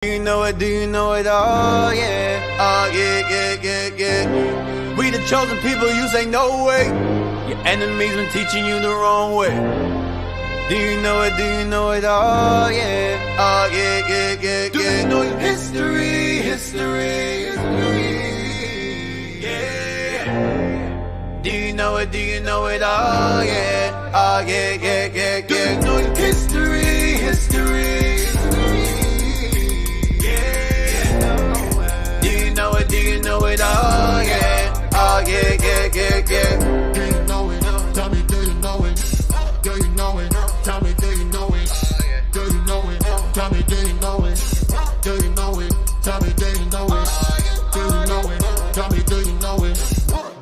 Do you know it? Do you know it? Oh yeah, oh yeah. We the chosen people, you say no way. Your enemies been teaching you the wrong way. Do you know it? Do you know it? Oh yeah, oh yeah. Do you know your history? Yeah. Do you know it? Do you know it? Oh yeah, oh yeah. Do you know your history? Do you know it? Oh yeah, oh yeah. Do you know it? Tell me, do you know it? Do you know it? Tell me, do you know it? Do you know it? Tell me, do you know it? Do you know it? Tell me, do you know it? Do you know it? Tell me, do you know it?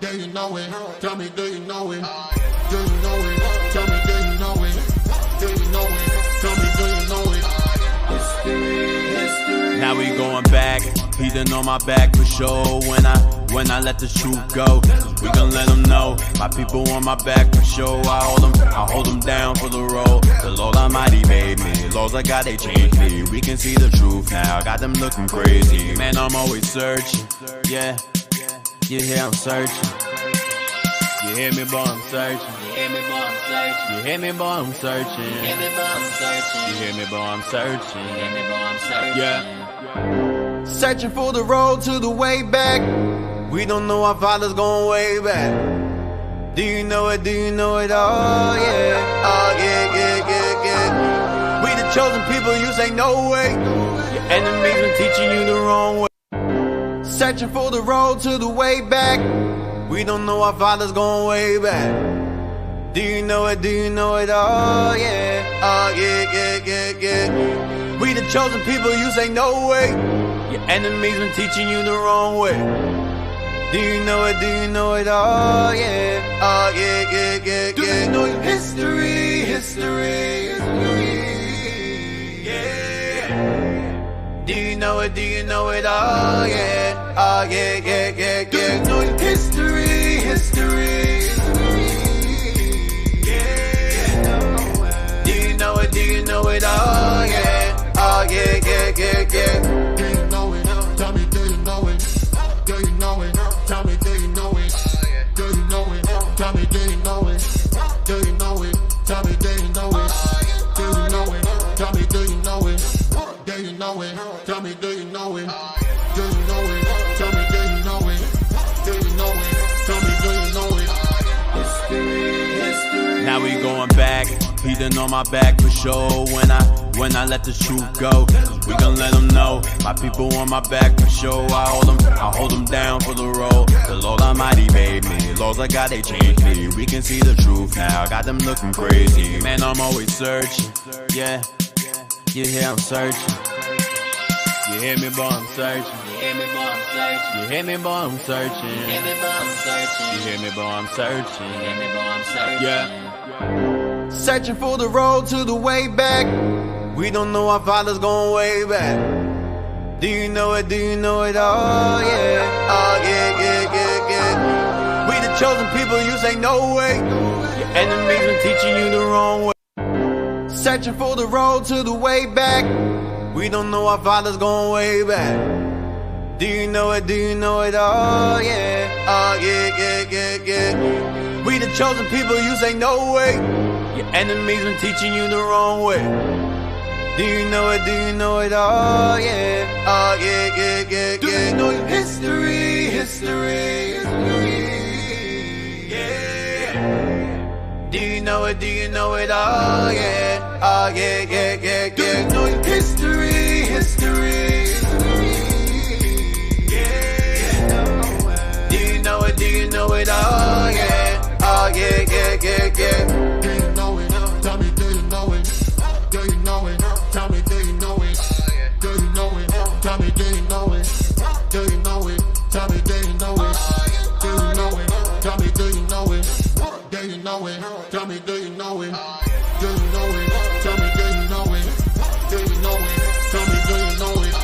Do you know it? Tell me, do you know it? Do you know it? Tell me, do you know it? Do you know it? Tell me, do you know it? History. Now we going back. Heathen on my back for sure. When I let the truth go, we gon' let them know. My people on my back for sure. I hold them down for the road. The Lord Almighty made me. Laws I got, they changed me. We can see the truth now. Got them looking crazy. Man, I'm always searching. Yeah, you hear I'm searching. You hear me, boy, I'm searching. You hear me, boy, I'm searching. You hear me, boy, I'm searching. Yeah. Searching for the road to the way back. We don't know our father's going way back. Do you know it? Do you know it? Oh yeah, oh yeah. We the chosen people, you say no way. Your enemies been teaching you the wrong way. Searching for the road to the way back. We don't know our father's going way back. Do you know it? Do you know it? Oh yeah, oh yeah. We the chosen people, you say no way. Your enemies been teaching you the wrong way. Do you know it? Do you know it? Oh yeah, oh yeah. Do you know your history? Yeah. Do you know it? Do you know it? Oh yeah, oh yeah. Do you know your history? Yeah. Do you know it? Do you know it? Oh yeah, oh yeah. Do you know it? Tell me, do you know it? Do you know it? Tell me, do you know it? Do you know it? Tell me, do you know it? Do you know it? Tell me, do you know it? Do you know it? Tell me, do you know it? Do you know it? Tell me, do you know it? Do you know it? Tell me, do you know it? Do you know it? Tell me, do you know it? History. Now we going back. Heathen on my back for sure. When I let the truth go, we gon' let them know. My people on my back for sure. I hold them down for the road. The Lord Almighty made me. Laws I got, they changed me. We can see the truth now. Got them looking crazy. Man, I'm always searching. Yeah, you hear I'm searching. You hear me, boy, I'm searching. You hear me, boy, I'm searching. You hear me, boy, I'm searching. Yeah. Searching for the road to the way back. We don't know our father's going way back. Do you know it? Do you know it? Oh yeah, oh yeah. We the chosen people, you say no way. Your enemies been teaching you the wrong way. Searching for the road to the way back. We don't know our father's going way back. Do you know it? Do you know it? Oh yeah, oh yeah. We the chosen people, you say no way. Your enemies been teaching you the wrong way. Do you know it? Do you know it? Oh yeah, oh yeah. Do you know your history? Yeah. Do you know it? Do you know it? Oh yeah, oh yeah. Do you know your history? Yeah. Do you know it? Do you know it? Oh yeah, oh yeah. Do you know it? Tell me, do you know it? Do you know it? Tell me, do you know it? Do you know it? Tell me, do you know it? Do you know it? Tell me, do you know it? Do you know it? Tell me, do you know it? Do you know it? Tell me, do you know it? Do you know it? Tell me, do you know it? Do you know it? Tell me, do you know it?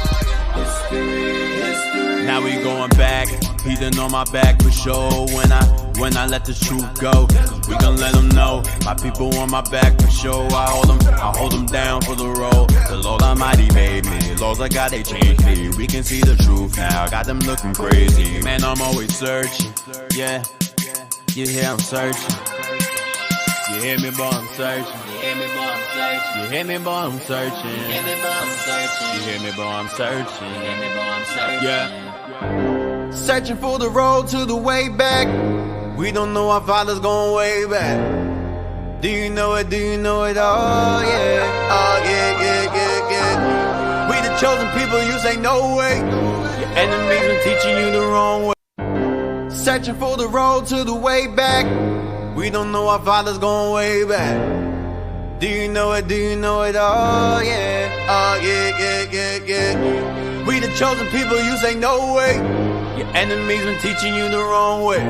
History. Now we going back. He done on my back for sure when I let the truth go. We gon' let them know. My people on my back for sure. I hold them down for the road. The Lord Almighty made me. Laws of God, they changed me. We can see the truth now. Got them looking crazy. Man, I'm always searching. Yeah, you hear I'm searching. You hear me, boy, I'm searching. You hear me, boy, I'm searching. You hear me, boy, I'm searching. You hear me, boy, I'm searching. You hear me, boy, I'm searching. You hear me, boy, I'm searching. Yeah. Searching for the road to the way back. We don't know our fathers going way back. Do you know it? Do you know it? Oh yeah. Oh yeah, yeah, yeah, yeah. We the chosen people, you say no way. Your enemies been teaching you the wrong way. Searching for the road to the way back. We don't know our fathers going way back. Do you know it? Do you know it? Oh yeah. Oh yeah, yeah, yeah, yeah. We the chosen people, you say no way. Your enemies been teaching you the wrong way.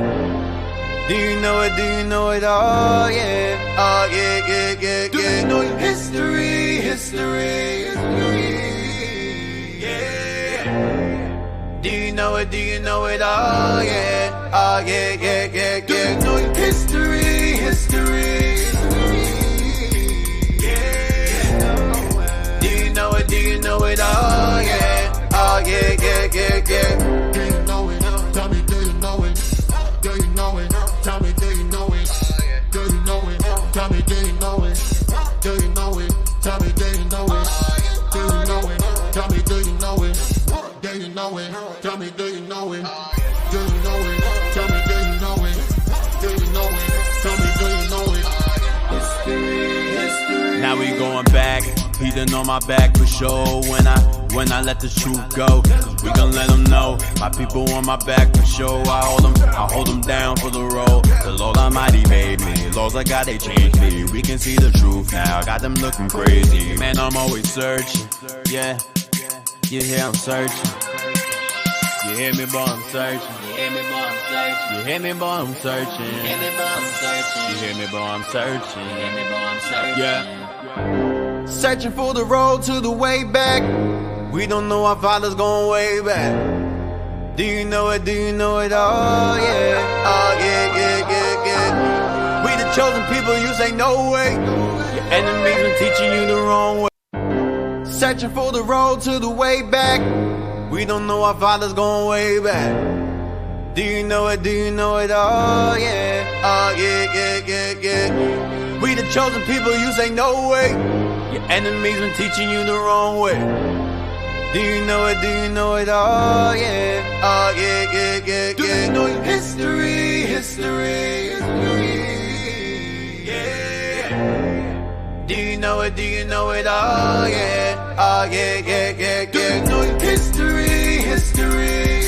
Do you know it? Do you know it? Oh yeah. Oh yeah, yeah, yeah, yeah. Do you know your history? History. Yeah. Do you know it? Do you know it? Oh yeah. Oh yeah, yeah, yeah, yeah. Do you know your history? History. Yeah. Do you know it? Do you know it? Oh yeah. Oh yeah, yeah, yeah, yeah. Do you know it? Tell me, do you know it? Do you know it? Tell me, do you know it? Do you know it? Tell me, do you know it? Do you know it? Tell me, do you know it? Do you know it? Tell me, do you know it? Do you know it? Tell me, do you know it? Do you know it? Tell me, do you know it? Do you know it? Tell me, do you know it? History, history. Now we going back. He done on my back for sure when I let the truth go. We gon' let them know. My people on my back for sure. I hold them down for the road. The Lord Almighty made me. Laws of God, they changed me. We can see the truth now. Got them looking crazy. Man, I'm always searching. Yeah, you hear I'm searching. You hear me, boy, I'm searching. You hear me, boy, I'm searching. You hear me, boy, I'm searching. You hear me, boy, I'm searching. You hear me, boy, I'm searching. You hear me, boy, I'm searching. Yeah. Searching for the road to the way back. We don't know our fathers going way back. Do you know it? Do you know it? Oh yeah. Oh yeah, yeah, yeah, yeah. We the chosen people, you say no way. Your enemies been teaching you the wrong way. Searching for the road to the way back. We don't know our fathers going way back. Do you know it? Do you know it? Oh yeah. Oh yeah, yeah, yeah, yeah. We the chosen people, you say no way. Your enemies been teaching you the wrong way. Do you know it? Do you know it? Oh yeah. Oh yeah, yeah, yeah, yeah. Do you know your history? History. Yeah. Do you know it? Do you know it? Oh yeah. Oh yeah, yeah, yeah, yeah. Do you know your history? History.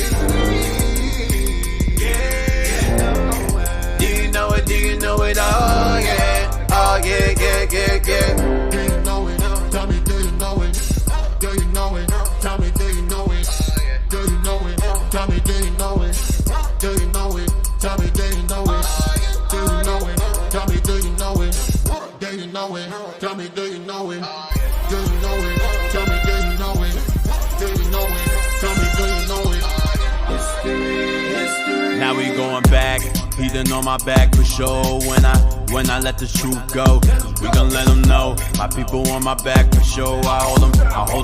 Yeah. Do you know it? Do you know it? Oh yeah. Oh yeah, yeah, yeah, yeah. Do you know it? Tell me, do you know it? Do you know it? Tell me, do you know it? Do you know it? Tell me, do you know it? Do you know it? Tell me, do you know it? Do you know it? Tell me, do you know it? Do you know it? Tell me, do you know it? Do you know it? Tell me, do you know it? Do you know it? Tell me, do you know it? History, history. Now we going back. He done on my back for sure when I let the truth go. We gon' let them know. My people on my back for sure. I hold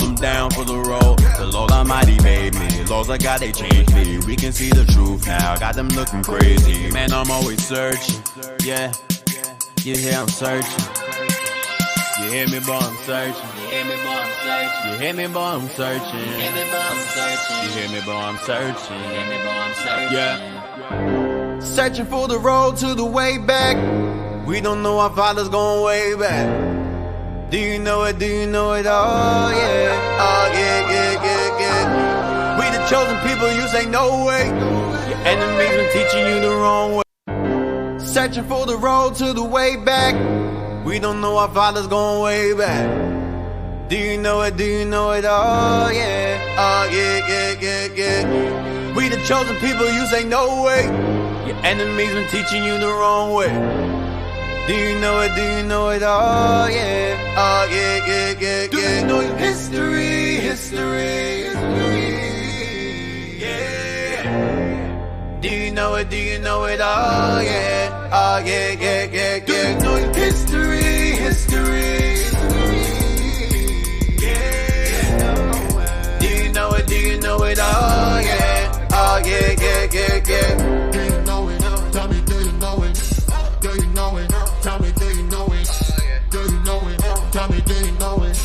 them down for the road. The Lord Almighty made me. Laws of God, they changed me. We can see the truth now. Got them looking crazy. Man, I'm always searching. Yeah, you hear I'm searching. You hear me, boy, I'm searching. You hear me, boy, I'm searching. You hear me, boy, I'm searching. You hear me, boy, I'm searching. You hear me, boy, I'm searching. You hear me, boy, I'm searching. Yeah. Searching for the road to the way back. We don't know our fathers going way back. Do you know it? Do you know it? Oh yeah. Oh yeah, yeah, yeah, yeah. We the chosen people, you say no way. Your enemies been teaching you the wrong way. Searching for the road to the way back. We don't know our fathers going way back. Do you know it? Do you know it? Oh yeah. Oh yeah, yeah, yeah, yeah. We the chosen people, you say no way. Your enemies been teaching you the wrong way. Do you know it? Do you know it? Oh yeah. Oh yeah, yeah, yeah, yeah. Do you know your history? History. Yeah. Do you know it? Do you know it? Oh yeah, oh yeah, yeah, yeah, yeah. Do you know it? History, history. Yeah. Do you know it? Do you know it? Oh yeah, oh yeah, yeah, yeah, yeah. Do you know it? Tell me, do you know it? Do you know it? Tell me, do you know it? Do you know it? Tell me, do you know it?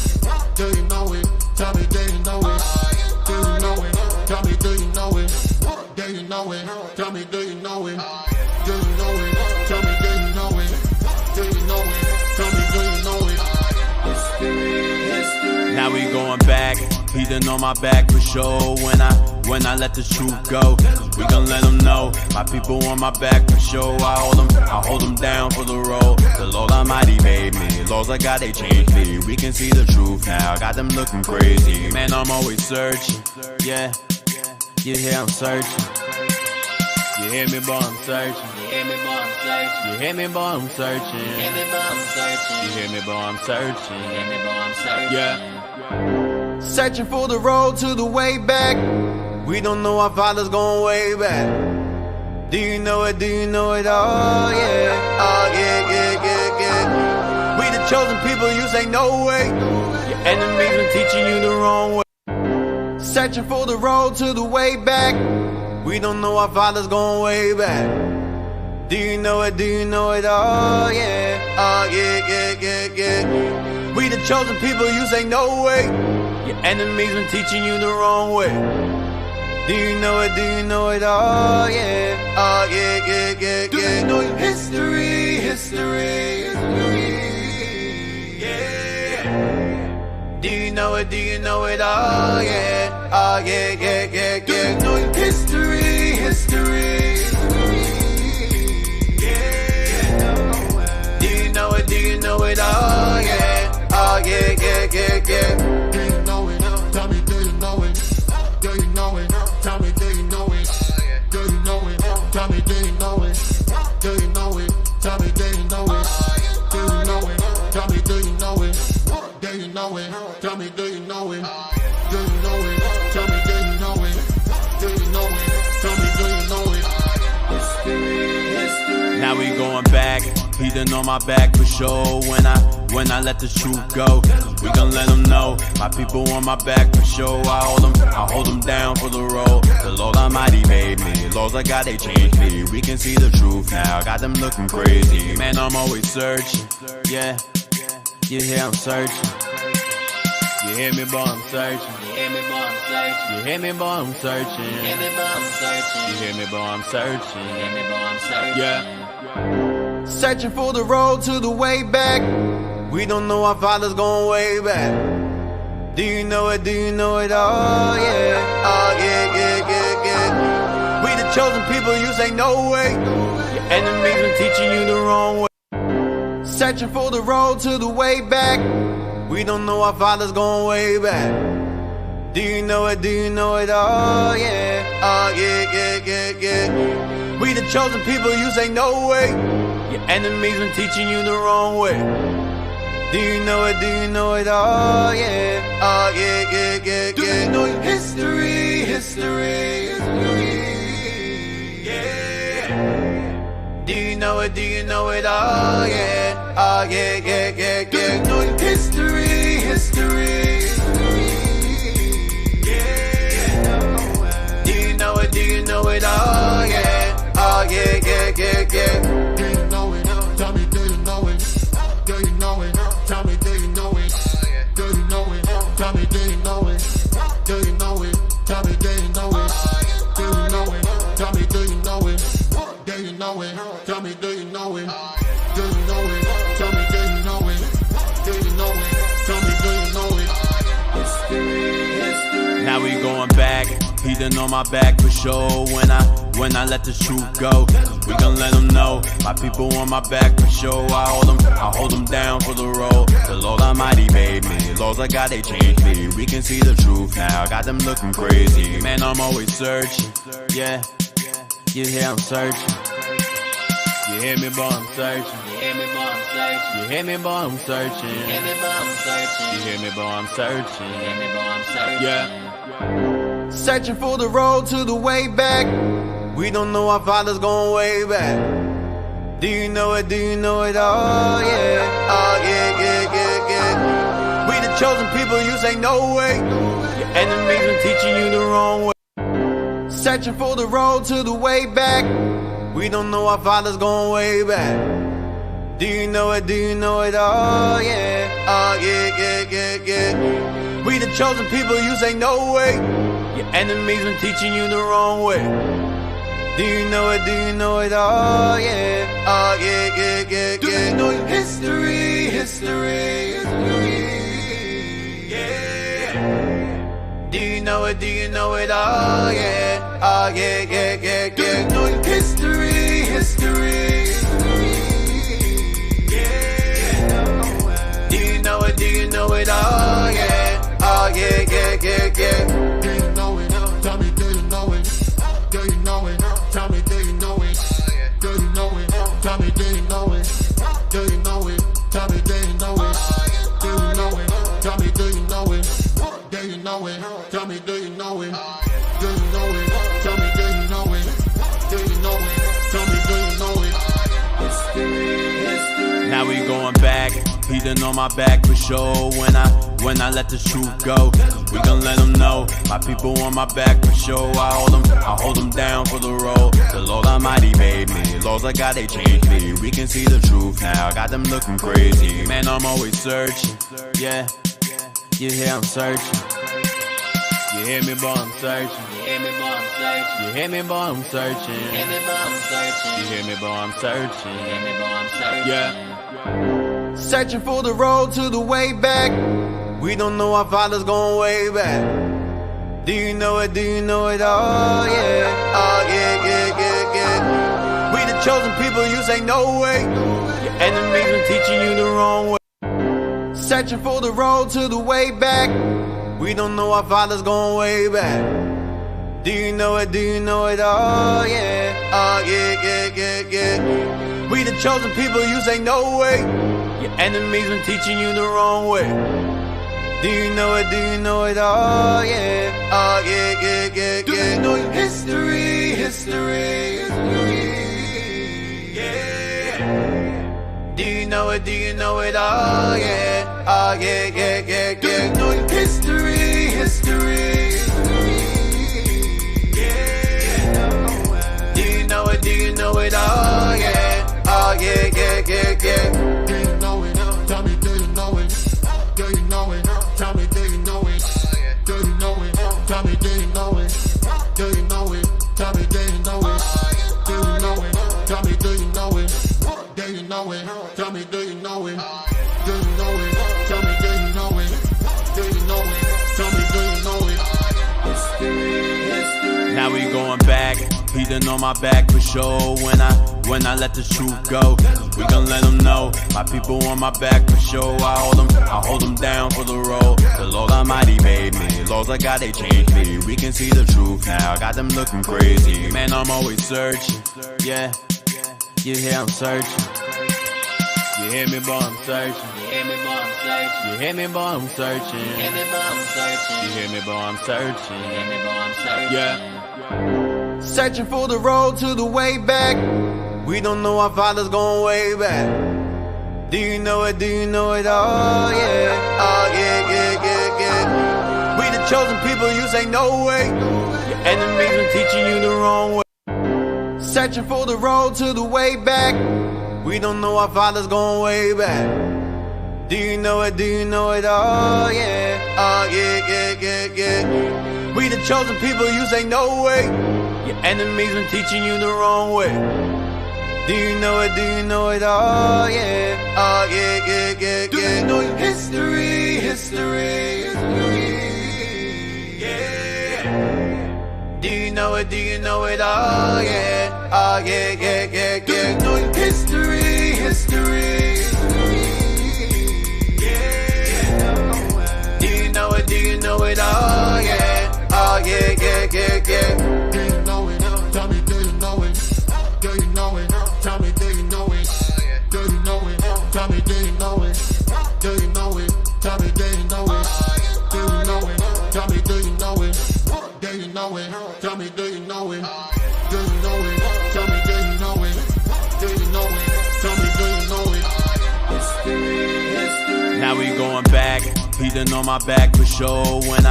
Do you know it? Tell me, do you know it? Do you know it? Tell me, do you know it? Do you know it? Tell me, do you know it? Do you know it? Tell me, do you know it? Do you know it? Tell me, do you know it? History, history. Now we going back, he done on my back for sure. When I let the truth go, we gon' let them know. My people on my back for sure. I hold them down for the road. The Lord Almighty made me. Laws I got, they changed me. We can see the truth now. Got them looking crazy. Man, I'm always searching. Yeah, you hear I'm searching. You hear me, boy, I'm searching. You hear me, boy, I'm searching. You hear me, boy, I'm searching. You hear me, boy, I'm searching. You hear me, boy, I'm searching. You hear me, boy, I'm searching. Yeah. Searching for the road to the way back. We don't know our fathers going way back. Do you know it? Do you know it? Oh yeah, oh yeah, yeah, yeah, yeah. We the chosen people, you say no way. Your enemies been teaching you the wrong way. Searching for the road to the way back. We don't know our fathers going way back. Do you know it? Do you know it? Oh yeah, oh yeah, yeah, yeah, yeah. We the chosen people, you say no way. Your enemies been teaching you the wrong way. Do you know it? Do you know it? Oh yeah, oh yeah, yeah, yeah, yeah. Do you know it? History, history, history. Yeah. Do you know it? Do you know it? Oh yeah, oh yeah, yeah, yeah, yeah. Do you know it? History, history. Yeah. Do you know it? Do you know it? Oh yeah, oh yeah, yeah, yeah, yeah. Do you know it? Tell me, do you know it? Do you know it? Tell me, do you know it? Do you know it? Tell me, do you know it? Do you know it? Tell me, do you know it? Do you know it? Tell me, do you know it? Do you know it? Tell me, do you know it? Do you know it? Tell me, do you know it? Do you know it? Tell me, do you know it? History, history. Now we going back, he done on my back for sure. When I let the truth go, we gon' let them know. My people on my back for sure. I hold them down for the road. The Lord Almighty made me. Laws I got, they changed me. We can see the truth now. Got them looking crazy. Man, I'm always searching. Yeah, you hear I'm searching. You hear me, boy, I'm searching. You hear me, boy, I'm searching. You hear me, boy, I'm searching. You hear me, boy, I'm searching. You hear me, boy, I'm searching. You hear me, boy, I'm searching. Yeah. Searching for the road to the way back. We don't know our fathers going way back. Do you know it? Do you know it? Oh yeah, oh yeah, yeah, yeah, yeah. We the chosen people, you say no way. Your enemies been teaching you the wrong way. Searching for the road to the way back. We don't know our fathers going way back. Do you know it? Do you know it? Oh yeah, oh yeah, yeah, yeah, yeah. We the chosen people, you say no way. Your enemies been teaching you the wrong way. Do you know it? Do you know it? Oh yeah, oh yeah, yeah, yeah, yeah. Do you know it? History, history, history. Yeah. Do you know it? Do you know it? Oh yeah, oh yeah, yeah, yeah, yeah. Do you know it? History, history, history. Yeah. Do you know it? Do you know it? Oh yeah, oh yeah, yeah, yeah, yeah. Do you know it? Tell me, do you know it? Do you know it? Tell me, do you know it? Do you know it? Tell me, do you know it? Do you know it? Tell me, do you know it? Do you know it? Tell me, do you know it? Do you know it? Tell me, do you know it? Do you know it? Tell me, do you know it? Do you know it? Tell me, do you know it? History, history. Now we going back, he done on my back for sure. When I let the truth go, we gon' let them know. My people on my back for sure. I hold them down for the road. The Lord Almighty made me. Laws I got, they changed me. We can see the truth now. Got them looking crazy. Man, I'm always searching. Yeah, you hear I'm searching. You hear me, boy, I'm searching. You hear me, boy, I'm searching. You hear me, boy, I'm searching. You hear me, boy, I'm searching. You hear me, boy, I'm searching. You hear me, boy, I'm searching. Yeah. Searching for the road to the way back. We don't know our fathers going way back. Do you know it? Do you know it? Oh yeah, oh yeah, yeah, yeah, yeah. We the chosen people, you say no way. Your enemies been teaching you the wrong way. Searching for the road to the way back. We don't know our fathers going way back. Do you know it? Do you know it? Oh yeah, oh yeah, yeah, yeah, yeah. We the chosen people, you say no way. Your enemies been teaching you the wrong way. Do you know it? Do you know it? Oh yeah, oh yeah, yeah, yeah, yeah. Do you know your history? History, yeah. Do you know it? Do you know it? Oh yeah, oh yeah, yeah, yeah, yeah. Do you know your history? History, yeah. Do you know it? Do you know it? Oh yeah, oh yeah, yeah, yeah, yeah. Do you know it? Tell me, do you know it? Do you know it? Tell me, do you know it? Do you know it? Tell me, do you know it? Do you know it? Tell me, do you know it? Do you know it? Tell me, do you know it? Do you know it? Tell me, do you know it? Do you know it? Tell me, do you know it? Do you know it? Tell me, do you know it? History, history. Now we going back, he done on my back for sure. When I let the truth go, we gon' let them know. My people on my back for sure. I hold them down for the road. The Lord Almighty made me, laws of God they changed me. We can see the truth now, got them looking crazy. Man, I'm always searching, yeah. You hear I'm searching. You hear me, boy, I'm searching. You hear me, boy, I'm searching. You hear me, boy, I'm searching. You hear me, boy, I'm searching. You hear me, boy, I'm searching. You hear me, boy, I'm searching. Yeah. Searching for the road to the way back. We don't know our fathers going way back. Do you know it? Do you know it? Oh yeah, oh yeah, yeah, yeah, yeah. We the chosen people, you say no way. Your enemies been teaching you the wrong way. Searching for the road to the way back. We don't know our fathers going way back. Do you know it? Do you know it? Oh yeah, oh yeah, yeah, yeah, yeah. We the chosen people, you say no way. Your enemies been teaching you the wrong way. Do you know it? Do you know it? Oh yeah, oh yeah, yeah, yeah, yeah. Do you know your history? History, yeah. Do you know it? Do you know it? Oh yeah, oh yeah, yeah, yeah, yeah. Do you know your history? History, yeah. Do you know it? Do you know it? Oh yeah, oh yeah, yeah, yeah, yeah. Do you know it? Tell me, do you know it? Do you know it? Tell me, do you know it? Do you know it? Tell me, do you know it? Do you know it? Tell me, do you know it? Do you know it? Tell me, do you know it? Do you know it? Tell me, do you know it? Do you know it? Tell me, do you know it? Do you know it? Tell me, do you know it? History, history. Now we going back, he done on my back for sure. When I let the truth go, we gon' let them know. My people on my back for sure. I hold them down for the road. The Lord Almighty made me, laws of God they changed me. We can see the truth now, got them looking crazy. Man, I'm always searching, yeah. You hear I'm searching. You hear me, boy, I'm searching. You hear me, boy, I'm searching. You hear me, boy, I'm searching. You hear me, boy, I'm searching. You hear me, boy, I'm searching. You hear me, boy, I'm searching. Yeah. Searching for the road to the way back. We don't know our fathers going way back. Do you know it? Do you know it? Oh yeah, oh yeah, yeah, yeah, yeah. We the chosen people, you say no way. Your enemies been teaching you the wrong way. Searching for the road to the way back. We don't know our fathers going way back. Do you know it? Do you know it? Oh yeah, oh yeah, yeah, yeah, yeah. We the chosen people, you say no way. Your enemies been teaching you the wrong way. Do you know it? Do you know it? Oh yeah, oh yeah, yeah, yeah, yeah. Do you know your history? History, yeah. Do you know it? Do you know it? Oh yeah, oh yeah, yeah, yeah, yeah. Do you know your history? History, yeah. Do you know it? Do you know it? Oh yeah, oh yeah, yeah, yeah, yeah. Do you know it? Tell me, do you know it? Do you know it? Tell me, do you know it? Do you know it? Tell me, do you know it? Do you know it? Tell me, do you know it? Do you know it? Tell me, do you know it? Do you you know it? Tell me, do you know it? Do you know it? Tell me, do you know it? Do you know it? Tell me, do you know it? History. Now we going back. He done on my back for sure. When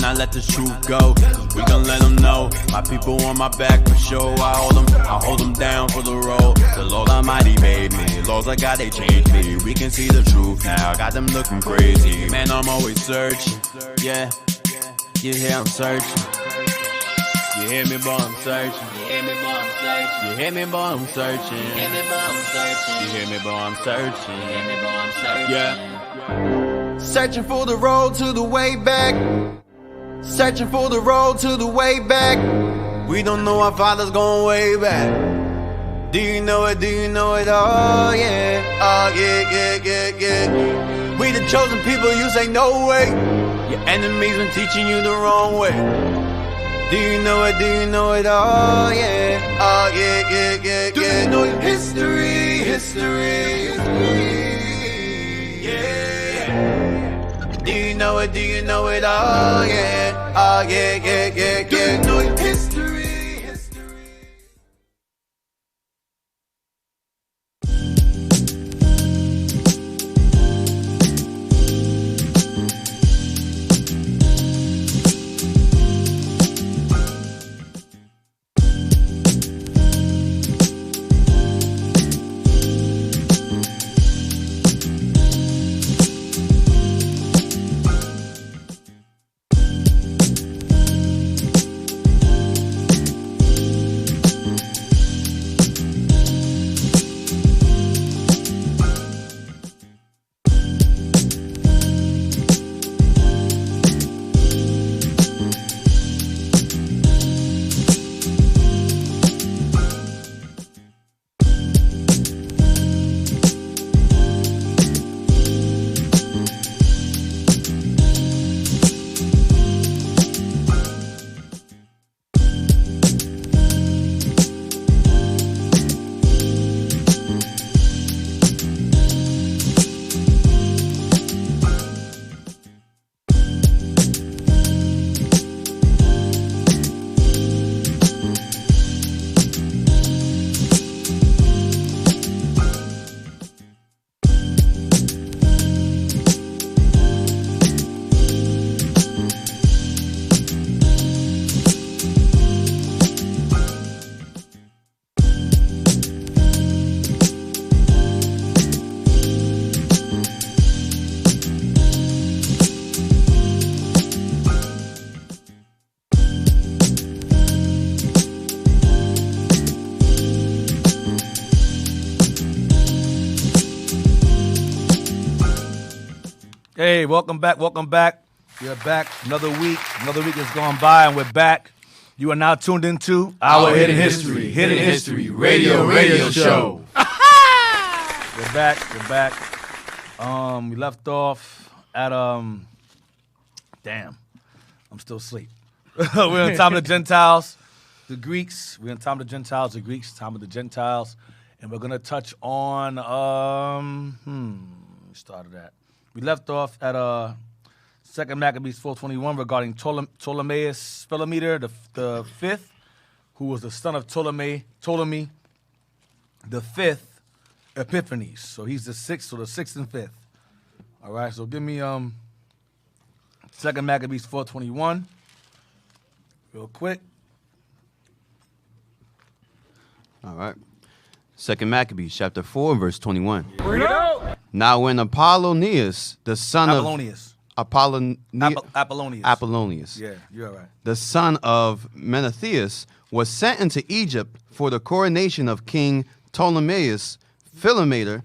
I let the truth go, we gon' let them know. My people on my back for sure. I hold them down for the road. The Lord Almighty made me. Laws of God, they changed me. We can see the truth now. Got them looking crazy. Man, I'm always searching. Yeah, you hear I'm searching. You hear me, boy, I'm searching. You hear me, boy, I'm searching. You hear me, boy, I'm searching. You hear me, boy, I'm searching. You hear me, boy, I'm searching. You hear me, boy, I'm searching. Yeah. Searching for the road to the way back. Searching for the road to the way back. We don't know our father's going way back. Do you know it? Do you know it? Oh yeah. Oh yeah. We the chosen people, you say no way. Your enemies been teaching you the wrong way. Do you know it? Do you know it? Oh yeah. Oh yeah. Do you know your history? History. Yeah. Do you know it? Do you know it? Oh yeah. Oh yeah. Do you know your history? Hey, welcome back. We're back. Another week has gone by, and we're back. You are now tuned into Our Hidden History Radio Show. We're back. We left off at damn, I'm still asleep. We're in time of the Gentiles, the Greeks. We're in time of the Gentiles, the Greeks, time of the Gentiles, and we're gonna touch on we started at. We left off at 2 Maccabees 4:21 regarding Ptolemaeus Philometor the fifth, who was the son of Ptolemy the fifth Epiphanes. So he's the sixth, so the sixth and fifth. All right, so give me 2 Maccabees 4:21 real quick. All right. 2 Maccabees chapter 4 verse 21. Bring it out. Now when Apollonius, the son Apollonius. of Apollonius, Yeah, you're all right. the son of Menethius, was sent into Egypt for the coronation of King Ptolemaeus Philometor,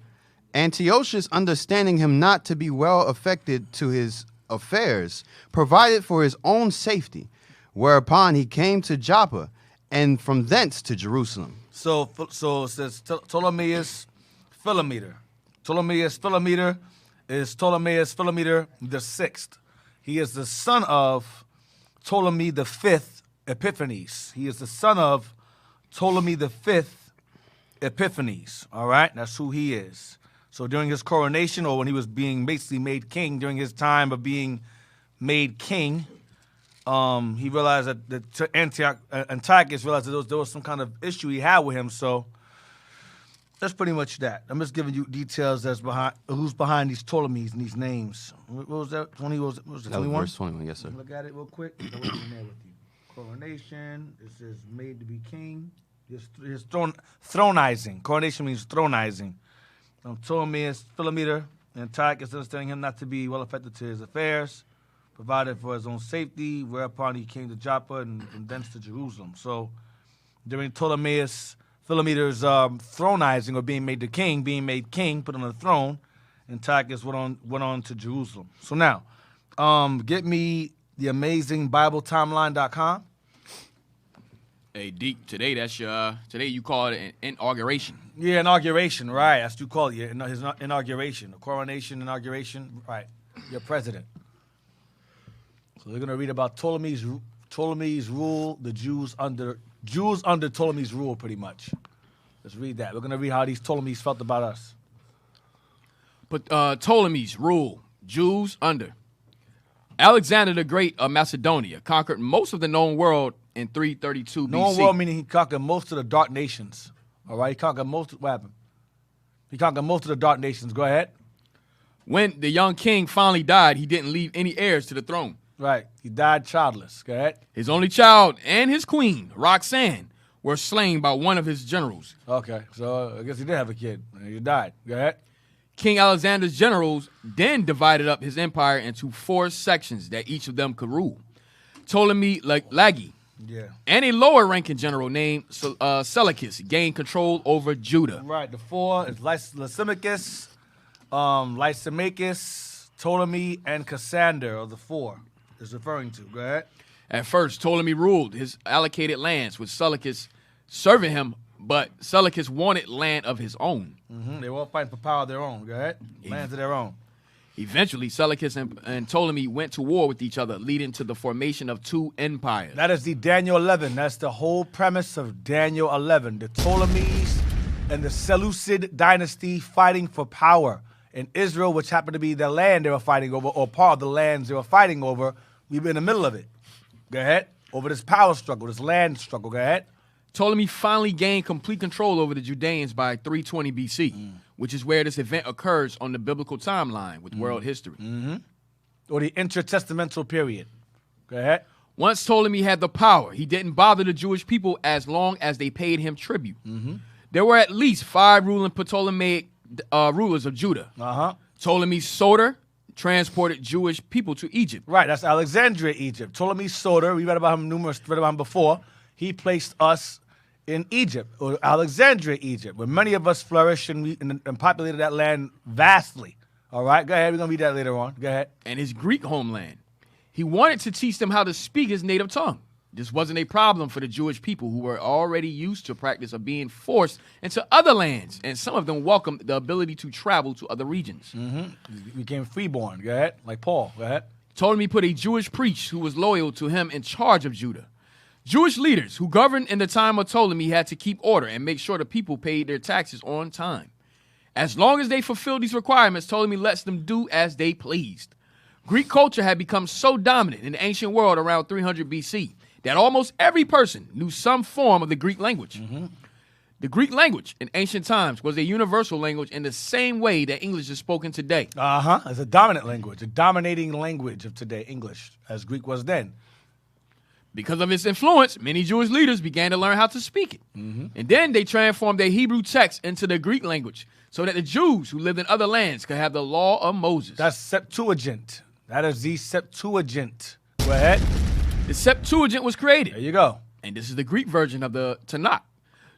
Antiochus, understanding him not to be well affected to his affairs, provided for his own safety, whereupon he came to Joppa, and from thence to Jerusalem. So it says Ptolemaeus Philometor. Ptolemaeus Philometor is Ptolemaeus Philometor the sixth. He is the son of Ptolemy the fifth Epiphanes. He is the son of Ptolemy the fifth Epiphanes. All right, that's who he is. So during his coronation, or when he was being basically made king, during his time of being made king, he realized that Antiochus realized that there was some kind of issue he had with him. So that's pretty much that. I'm just giving you details who's behind these Ptolemies and these names. What was that? 20 was it? What was it? 21? Verse 21, yes, sir. Look at it real quick. I wasn't there with you. Coronation. This is made to be king. His thronizing. Coronation means thronizing. Ptolemy, Philometor, Antiochus, understanding him not to be well affected to his affairs, provided for his own safety, whereupon he came to Joppa and from thence to Jerusalem. So during Ptolemy's Philometor's thronizing, or being made king, put on the throne, Antiochus went on to Jerusalem. So now, get me the amazing BibleTimeline.com. Hey, Deke, today you call it an inauguration. Yeah, inauguration, right. That's what you call it, his inauguration. A coronation, inauguration, right. Your president. So they're going to read about Ptolemy's rule, the Jews under Ptolemy's rule, pretty much. Let's read that. We're going to read how these Ptolemies felt about us. But Ptolemy's rule, Jews under. Alexander the Great of Macedonia conquered most of the known world in 332 BC. Known world meaning he conquered most of the dark nations. All right, what happened? He conquered most of the dark nations. Go ahead. When the young king finally died, he didn't leave any heirs to the throne. Right, he died childless. Go ahead. His only child and his queen, Roxanne, were slain by one of his generals. Okay, so I guess he did have a kid. He died. Go ahead. King Alexander's generals then divided up his empire into 4 sections that each of them could rule. Ptolemy Lagi and a lower-ranking general named Seleucus gained control over Judah. Right, the 4 is Lysimachus, Ptolemy, and Cassander are the 4 is referring to. Go ahead. At first, Ptolemy ruled his allocated lands, with Seleucus serving him, but Seleucus wanted land of his own. Mm-hmm. They were all fighting for power of their own. Go ahead. Lands of their own. Eventually, Seleucus and Ptolemy went to war with each other, leading to the formation of 2 empires. That is the Daniel 11. That's the whole premise of Daniel 11. The Ptolemies and the Seleucid dynasty fighting for power. In Israel, which happened to be the land they were fighting over, or part of the lands they were fighting over, we were in the middle of it. Go ahead. Over this power struggle, this land struggle. Go ahead. Ptolemy finally gained complete control over the Judeans by 320 BC, which is where this event occurs on the biblical timeline with world history. Mm-hmm. Or the intertestamental period. Go ahead. Once Ptolemy had the power, he didn't bother the Jewish people as long as they paid him tribute. Mm-hmm. There were at least 5 ruling Ptolemaic rulers of Judah. Ptolemy Soter transported Jewish people to Egypt. Right, that's Alexandria, Egypt. Ptolemy Soter, we read about him before. He placed us in Egypt, or Alexandria, Egypt, where many of us flourished and populated that land vastly. All right, go ahead. We're going to read that later on. Go ahead. And his Greek homeland. He wanted to teach them how to speak his native tongue. This wasn't a problem for the Jewish people, who were already used to practice of being forced into other lands, and some of them welcomed the ability to travel to other regions. Mm-hmm. He became freeborn. Go ahead. Like Paul. Go ahead. Ptolemy put a Jewish priest who was loyal to him in charge of Judah. Jewish leaders who governed in the time of Ptolemy had to keep order and make sure the people paid their taxes on time. As long as they fulfilled these requirements, Ptolemy lets them do as they pleased. Greek culture had become so dominant in the ancient world around 300 BC that almost every person knew some form of the Greek language. Mm-hmm. The Greek language in ancient times was a universal language in the same way that English is spoken today. It's a dominant language, a dominating language of today, English, as Greek was then. Because of its influence, many Jewish leaders began to learn how to speak it. Mm-hmm. And then they transformed their Hebrew text into the Greek language so that the Jews who lived in other lands could have the law of Moses. That's Septuagint. That is the Septuagint. Go ahead. The Septuagint was created. There you go. And this is the Greek version of the Tanakh.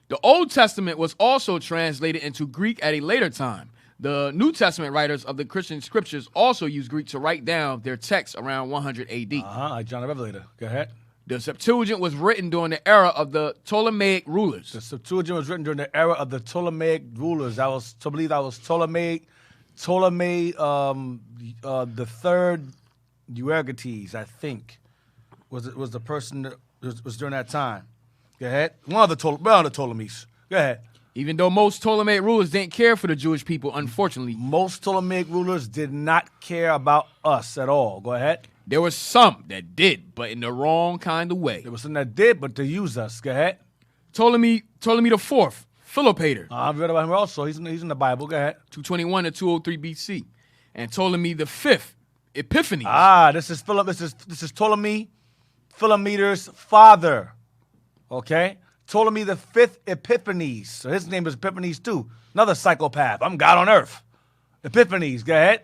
The Old Testament was also translated into Greek at a later time. The New Testament writers of the Christian scriptures also used Greek to write down their texts around 100 AD. Like John the Revelator. Go ahead. The Septuagint was written during the era of the Ptolemaic rulers. The Septuagint was written during the era of the Ptolemaic rulers. I believe that was Ptolemy, the third Euergetes, I think, was the person that was during that time. Go ahead. One of the Ptolemies. Go ahead. Even though most Ptolemaic rulers didn't care for the Jewish people, unfortunately. Most Ptolemaic rulers did not care about us at all. Go ahead. There were some that did, but in the wrong kind of way. There was some that did, but to use us. Go ahead. Ptolemy the Fourth, Philopator, I've read about him also. He's in the Bible. Go ahead. 221 to 203 BC, and Ptolemy the Fifth, Epiphanes. This is Philip. This is Ptolemy, Philometer's father. Okay, Ptolemy the Fifth, Epiphanes. So his name is Epiphanes too. Another psychopath. I'm God on earth. Epiphanes. Go ahead.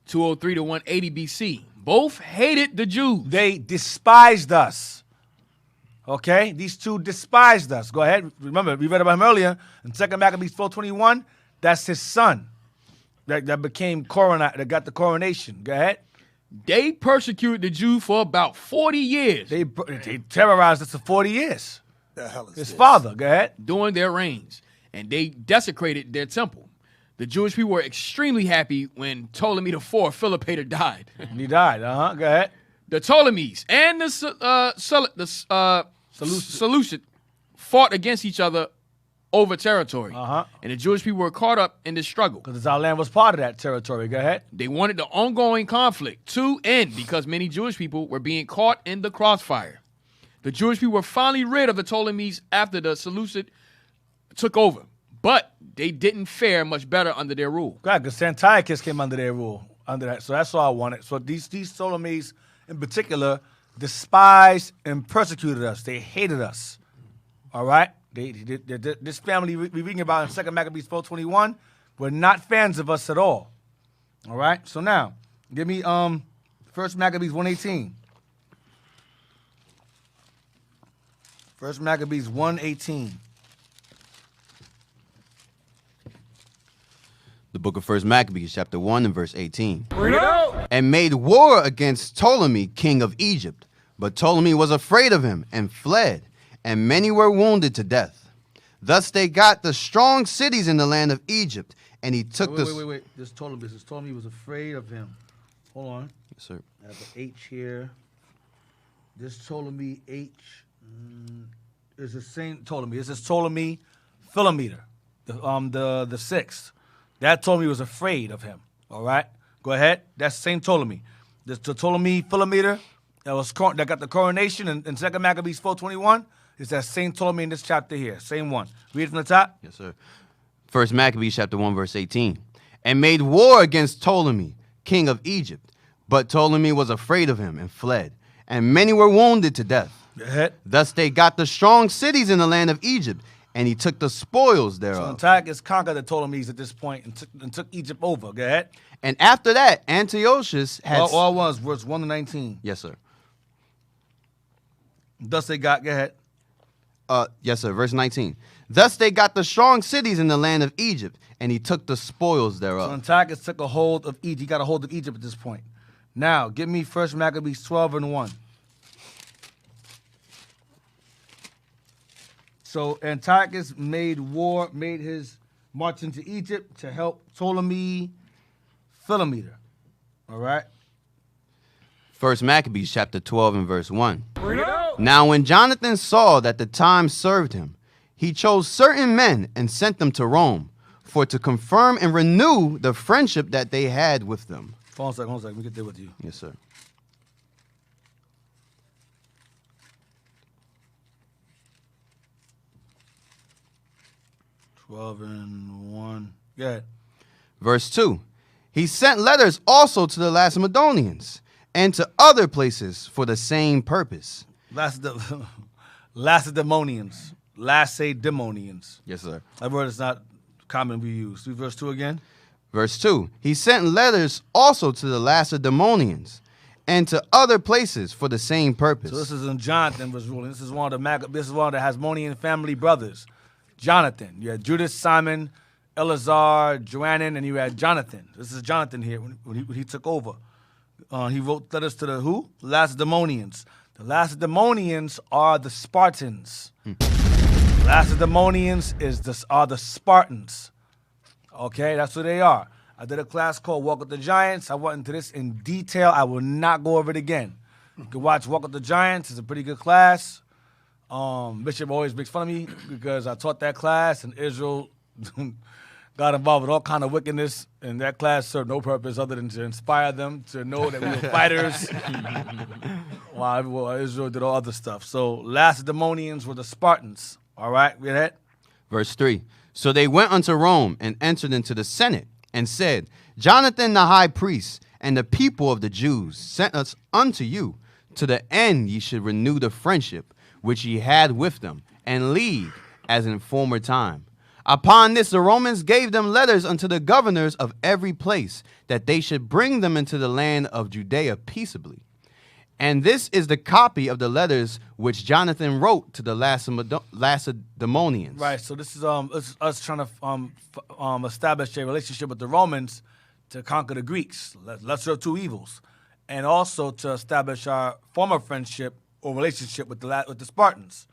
203 to 180 BC. Both hated the Jews. They despised us. Okay, these two despised us. Go ahead. Remember, we read about him earlier in 2 Maccabees 4:21. That's his son that became that got the coronation. Go ahead. They persecuted the Jews for about 40 years. They terrorized us for 40 years. The hell is His this? father. Go ahead. during their reigns, and they desecrated their temple. The Jewish people were extremely happy when Ptolemy IV, Philopator, died. He died. Go ahead. The Ptolemies and the Seleucid fought against each other over territory. And the Jewish people were caught up in this struggle. Because our land was part of that territory. Go ahead. They wanted the ongoing conflict to end because many Jewish people were being caught in the crossfire. The Jewish people were finally rid of the Ptolemies after the Seleucid took over, but they didn't fare much better under their rule. God, because Antiochus came under their rule, under that. So that's all I wanted. So these Ptolemies in particular despised and persecuted us. They hated us. All right? This family we're reading about in 2 Maccabees 4:21 were not fans of us at all. All right? So now, give me 1 Maccabees 1:18. 1 Maccabees 1:18. The book of 1 Maccabees, chapter 1 and verse 18. And made war against Ptolemy, king of Egypt. But Ptolemy was afraid of him and fled, and many were wounded to death. Thus they got the strong cities in the land of Egypt, and he took Wait. This Ptolemy was afraid of him. Hold on. Yes, sir. I have an H here. This Ptolemy H is the same Ptolemy. This is Ptolemy Philometer, the sixth. That Ptolemy was afraid of him. All right, go ahead. That's the same Ptolemy. This the Ptolemy Philometer that got the coronation in 2 Maccabees 4:21. It's that same Ptolemy in this chapter here. Same one. Read it from the top. Yes, sir. 1 Maccabees, chapter 1, verse 18. And made war against Ptolemy, king of Egypt. But Ptolemy was afraid of him and fled, and many were wounded to death. Go ahead. Thus they got the strong cities in the land of Egypt, and he took the spoils So thereof. Antiochus conquered the Ptolemies at this point and took Egypt over. Go ahead. And after that, Antiochus had... All was verse 1 to 19. Yes, sir. Thus they got. Go ahead. Yes, sir. Verse 19. Thus they got the strong cities in the land of Egypt, and he took the spoils So thereof. Antiochus took a hold of Egypt. He got a hold of Egypt at this point. Now, give me 1 Maccabees 12 and 1. So Antiochus made his march into Egypt to help Ptolemy Philometer. All right? 1 Maccabees, chapter 12 and verse 1. Now when Jonathan saw that the time served him, he chose certain men and sent them to Rome, for to confirm and renew the friendship that they had with them. Hold on a second. Let me get there with you. Yes, sir. Twelve and 1. Go ahead. Verse 2. He sent letters also to the Lacedaemonians and to other places for the same purpose. Lacedaemonians. Lacedaemonians. Yes, sir. That word is not commonly used. Read verse 2 again. Verse 2. He sent letters also to the Lacedaemonians and to other places for the same purpose. So this is when Jonathan was ruling. This is one of the Hasmonean family brothers. Jonathan. You had Judas, Simon, Eleazar, Joannan, and you had Jonathan. This is Jonathan here when he took over. He wrote letters to the who? Lacedaemonians. The Lacedaemonians are the Spartans. Lacedaemonians are the Spartans. Okay, that's who they are. I did a class called Walk with the Giants. I went into this in detail. I will not go over it again. You can watch Walk with the Giants. It's a pretty good class. Bishop always makes fun of me because I taught that class and Israel got involved with all kind of wickedness, and that class served no purpose other than to inspire them to know that we were fighters. While Israel did all other stuff. So Lacedaemonians were the Spartans. All right, read that. Verse 3. So they went unto Rome and entered into the Senate and said, Jonathan the high priest and the people of the Jews sent us unto you, to the end ye should renew the friendship which ye had with them, and league as in former time. Upon this the Romans gave them letters unto the governors of every place, that they should bring them into the land of Judea peaceably. And this is the copy of the letters which Jonathan wrote to the Lacedaemonians. Right, so this is us trying to establish a relationship with the Romans to conquer the Greeks, lesser of two evils, and also to establish our former friendship or relationship with the Spartans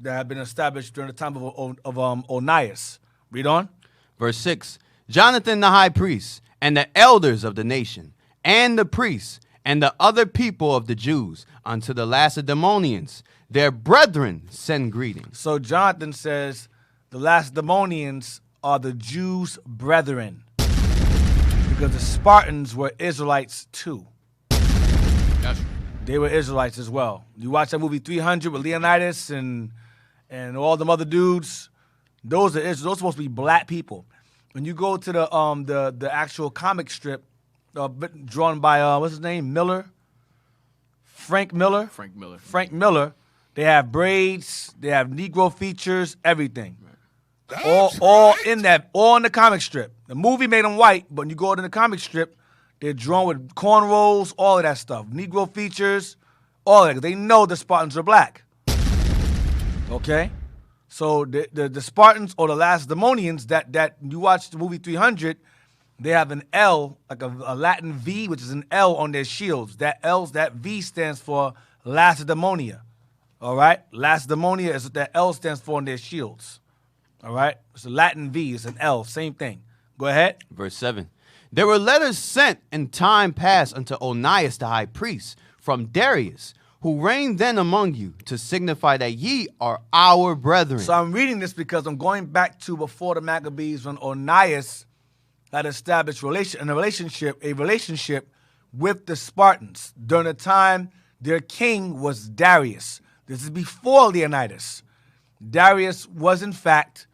that had been established during the time of Onias. Read on. Verse 6. Jonathan the high priest and the elders of the nation and the priests and the other people of the Jews unto the Lacedaemonians, their brethren, send greetings. So Jonathan says the Lacedaemonians are the Jews' brethren, because the Spartans were Israelites too. That's right. They were Israelites as well. You watch that movie 300 with Leonidas and all them other dudes. Those are supposed to be black people. When you go to the actual comic strip drawn by what's his name, Frank Miller. Frank Miller. They have braids. They have Negro features. Everything. All in the comic strip. The movie made them white, but when you go to the comic strip, they're drawn with cornrows, all of that stuff. Negro features, all of that. They know the Spartans are black. Okay? So the Spartans or the Lacedaemonians that you watch the movie 300, they have an L, like a Latin V, which is an L on their shields. That V stands for Lacedaemonia. All right? Lacedaemonia is what that L stands for on their shields. All right? It's a Latin V, it's an L, same thing. Go ahead. Verse 7. There were letters sent in time past unto Onias the high priest from Darius, who reigned then among you, to signify that ye are our brethren. So I'm reading this because I'm going back to before the Maccabees when Onias had established a relationship with the Spartans during the time their king was Darius. This is before Leonidas. Darius was in fact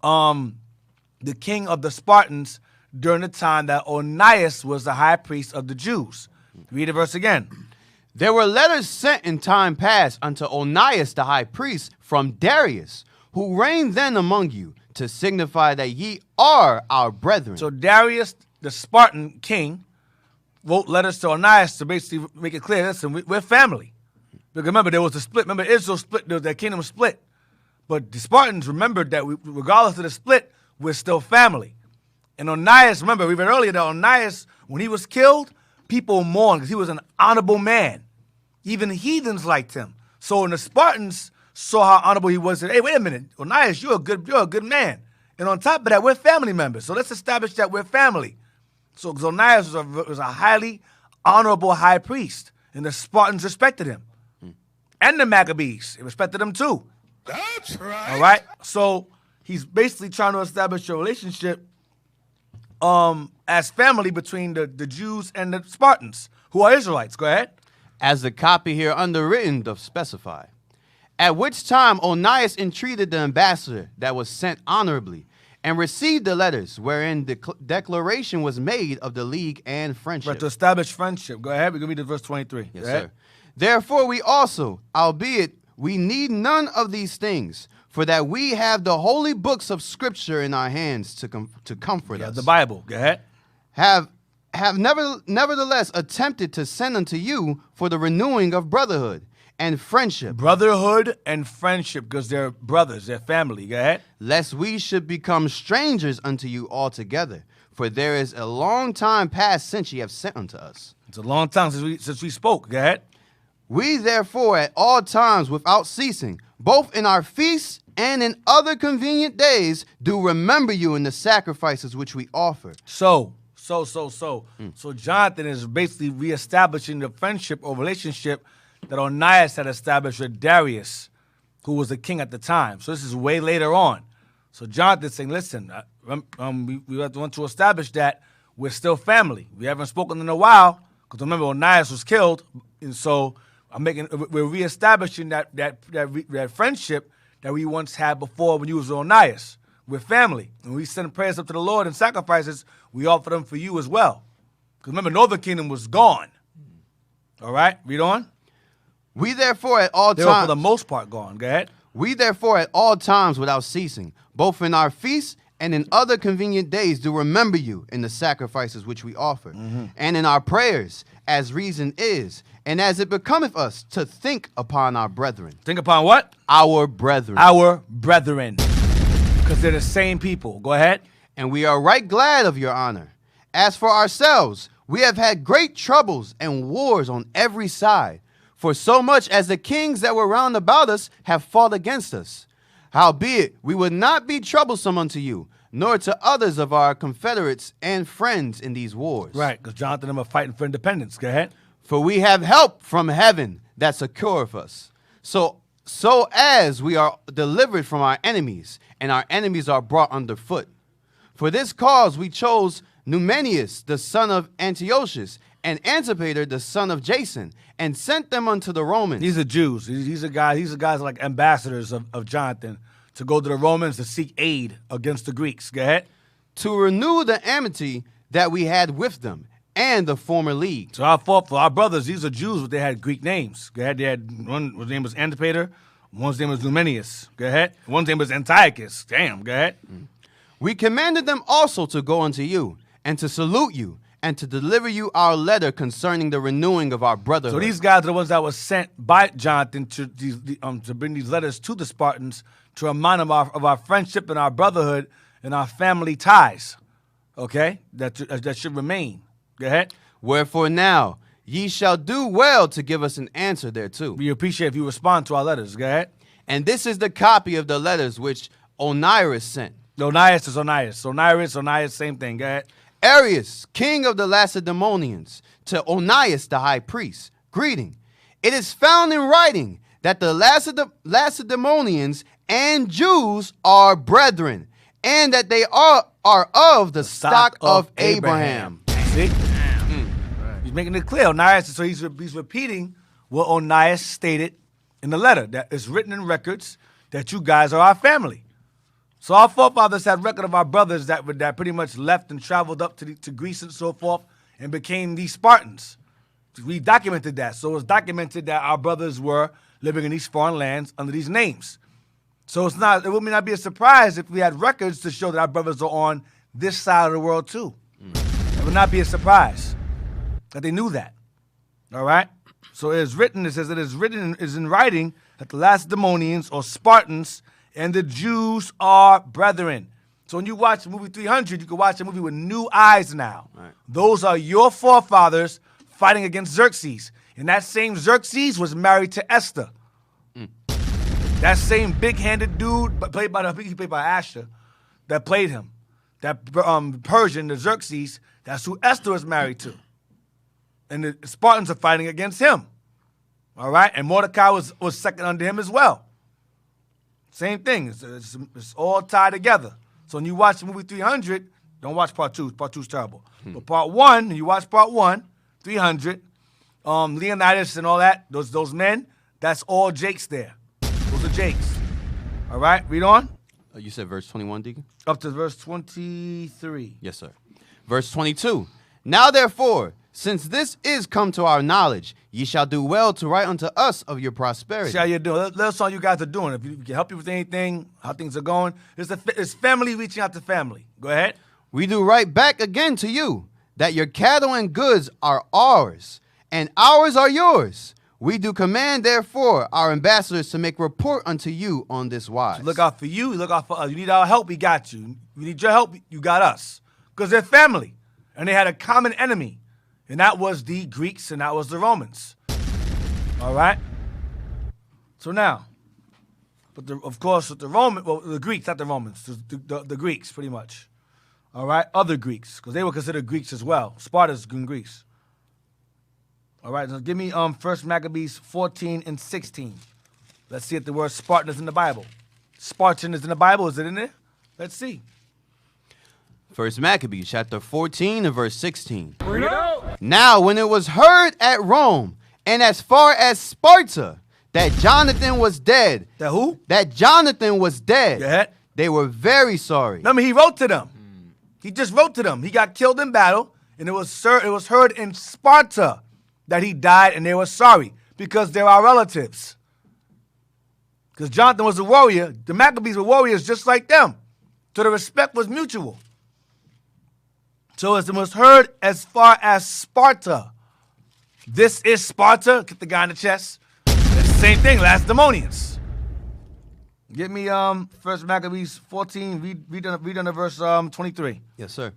the king of the Spartans during the time that Onias was the high priest of the Jews. Read the verse again. There were letters sent in time past unto Onias the high priest from Darius, who reigned then among you, to signify that ye are our brethren. So Darius, the Spartan king, wrote letters to Onias to basically make it clear, listen, we're family. Because remember, there was a split. Remember, Israel split, their kingdom was split. But the Spartans remembered that regardless of the split, we're still family. And Onias, remember, we read earlier that Onias, when he was killed, people mourned because he was an honorable man. Even heathens liked him. So when the Spartans saw how honorable he was, they said, hey, wait a minute, Onias, you're a good man. And on top of that, we're family members. So let's establish that we're family. So Onias was a highly honorable high priest, and the Spartans respected him. And the Maccabees, they respected him too. That's right. All right? So he's basically trying to establish a relationship as family between the Jews and the Spartans, who are Israelites. Go ahead. As the copy here underwritten doth specify. At which time Onias entreated the ambassador that was sent honorably, and received the letters wherein the declaration was made of the league and friendship. Right, to establish friendship. Go ahead. We're going to read the verse 23. Yes, sir. Therefore we also, albeit we need none of these things, for that we have the holy books of Scripture in our hands to comfort us. The Bible. Go ahead. Have nevertheless attempted to send unto you for the renewing of brotherhood and friendship. Brotherhood and friendship, because they're brothers, they're family. Go ahead. Lest we should become strangers unto you altogether. For there is a long time past since ye have sent unto us. It's a long time since we spoke. Go ahead. We therefore at all times without ceasing, both in our feasts and in other convenient days, do remember you in the sacrifices which we offer. So Jonathan is basically reestablishing the friendship or relationship that Onias had established with Darius, who was the king at the time. So this is way later on. So Jonathan's saying, listen, we want to establish that we're still family. We haven't spoken in a while, because remember, Onias was killed, and so we're reestablishing that friendship that we once had before when you was Onias. We're family. And we send prayers up to the Lord and sacrifices, we offer them for you as well. Because remember, Northern Kingdom was gone. All right, read on. We therefore at all They were times, for the most part gone. Go ahead. we therefore at all times without ceasing, both in our feasts and in other convenient days, do remember you in the sacrifices which we offer, and in our prayers, as reason is, and as it becometh us to think upon our brethren. Think upon what? Our brethren. Our brethren. Because they're the same people. Go ahead. And we are right glad of your honor. As for ourselves, we have had great troubles and wars on every side, for so much as the kings that were round about us have fought against us. Howbeit, we would not be troublesome unto you, nor to others of our confederates and friends in these wars. Right, because Jonathan and them are fighting for independence. Go ahead. For we have help from heaven that secureth us. So as we are delivered from our enemies, and our enemies are brought under foot. For this cause we chose Numenius, the son of Antiochus, and Antipater, the son of Jason, and sent them unto the Romans. These are Jews. These are guys like ambassadors of Jonathan to go to the Romans to seek aid against the Greeks. Go ahead. To renew the amity that we had with them, and the former league. So for our brothers, these are Jews, but they had Greek names. Go ahead. They had one, his name was Antipater, one's name was Numenius. Go ahead. One's name was Antiochus. Damn, go ahead. We commanded them also to go unto you, and to salute you, and to deliver you our letter concerning the renewing of our brotherhood. So these guys are the ones that were sent by Jonathan to bring these letters to the Spartans to remind them of our friendship and our brotherhood and our family ties. Okay? That should remain. Go ahead. Wherefore now ye shall do well to give us an answer thereto. We appreciate if you respond to our letters. Go ahead. And this is the copy of the letters which Onias sent. Onias is Onias. Onias, same thing. Go ahead. Arius, king of the Lacedaemonians, to Onias the high priest, greeting. It is found in writing that the Lacedaemonians and Jews are brethren, and that they are of the stock of Abraham. See? He's making it clear. Onias, so he's repeating what Onias stated in the letter, that is written in records that you guys are our family. So our forefathers had record of our brothers that pretty much left and traveled up to Greece and so forth and became these Spartans. We documented that. So it's documented that our brothers were living in these foreign lands under these names. So it would not be a surprise if we had records to show that our brothers are on this side of the world too. It would not be a surprise that they knew that. All right? So it is written, it says it is written, is in writing that the Lacedaemonians or Spartans and the Jews are brethren. So when you watch the movie 300, you can watch a movie with new eyes now. Right. Those are your forefathers fighting against Xerxes. And that same Xerxes was married to Esther. That same big-handed dude, played by Asher, that played him. That Persian, the Xerxes, that's who Esther was married to. And the Spartans are fighting against him. All right? And Mordecai was second under him as well. Same thing. It's all tied together. So when you watch the movie 300, don't watch part 2. Part 2 is terrible. But part 1, you watch part 1, 300, Leonidas and all that, those men, that's all Jakes there. Those are Jakes. All right? Read on. You said verse 21, Deacon? Up to verse 23. Yes, sir. Verse 22. Now therefore, since this is come to our knowledge, ye shall do well to write unto us of your prosperity. See how you're doing. Let us know how you guys are doing. If we can help you with anything, how things are going. It's family reaching out to family. Go ahead. We do write back again to you that your cattle and goods are ours, and ours are yours. We do command, therefore, our ambassadors to make report unto you on this wise. So look out for you. Look out for us. You need our help, we got you. We need your help, you got us. Because they're family. And they had a common enemy. And that was the Greeks and that was the Romans. All right? So now, of course, with the Greeks, not the Romans, the Greeks, pretty much. All right? Other Greeks, because they were considered Greeks as well. Sparta's Greeks. All right, so give me 1 Maccabees 14 and 16. Let's see if the word Spartan is in the Bible. Spartan is in the Bible. Is it in there? Let's see. First Maccabees, chapter 14 and verse 16. Now, when it was heard at Rome and as far as Sparta that Jonathan was dead. That who? That Jonathan was dead. Yeah. They were very sorry. Remember, he wrote to them. He just wrote to them. He got killed in battle, and it was heard in Sparta that he died, and they were sorry because they're our relatives. Because Jonathan was a warrior. The Maccabees were warriors just like them. So the respect was mutual. So it was heard as far as Sparta. This is Sparta. Get the guy in the chest. It's the same thing, Lacedaemonians. Get me First Maccabees 14, read on the verse 23. Yes, sir.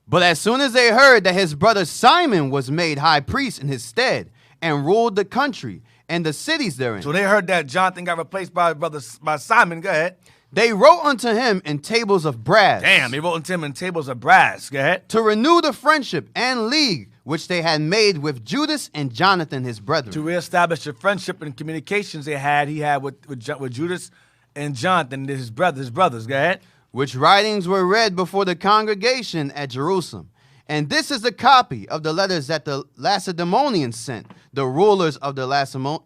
But as soon as they heard that his brother Simon was made high priest in his stead and ruled the country and the cities therein. So they heard that Jonathan got replaced by Simon. Go ahead. They wrote unto him in tables of brass. Damn, they wrote unto him in tables of brass. Go ahead. To renew the friendship and league which they had made with Judas and Jonathan his brethren. To reestablish the friendship and communications he had with Judas and Jonathan, his brothers. Go ahead. Which writings were read before the congregation at Jerusalem. And this is the copy of the letters that the Lacedaemonians sent, the rulers of the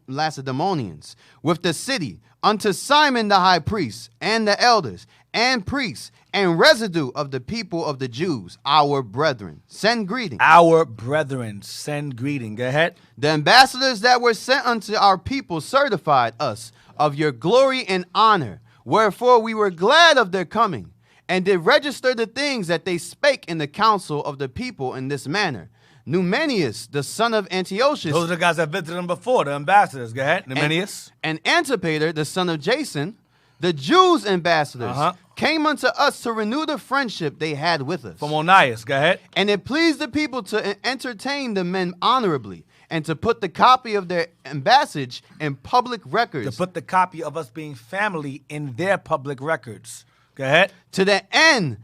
Lacedaemonians, with the city, unto Simon the high priest, and the elders, and priests, and residue of the people of the Jews, our brethren. Send greeting. Our brethren, send greeting. Go ahead. The ambassadors that were sent unto our people certified us of your glory and honor, wherefore we were glad of their coming, and did register the things that they spake in the council of the people in this manner. Numenius, the son of Antiochus. Those are the guys that visited them before, the ambassadors. Go ahead. Numenius. And Antipater, the son of Jason, the Jews' ambassadors, came unto us to renew the friendship they had with us. From Onias. Go ahead. And it pleased the people to entertain the men honorably, and to put the copy of their ambassage in public records. To put the copy of us being family in their public records. Go ahead. To the end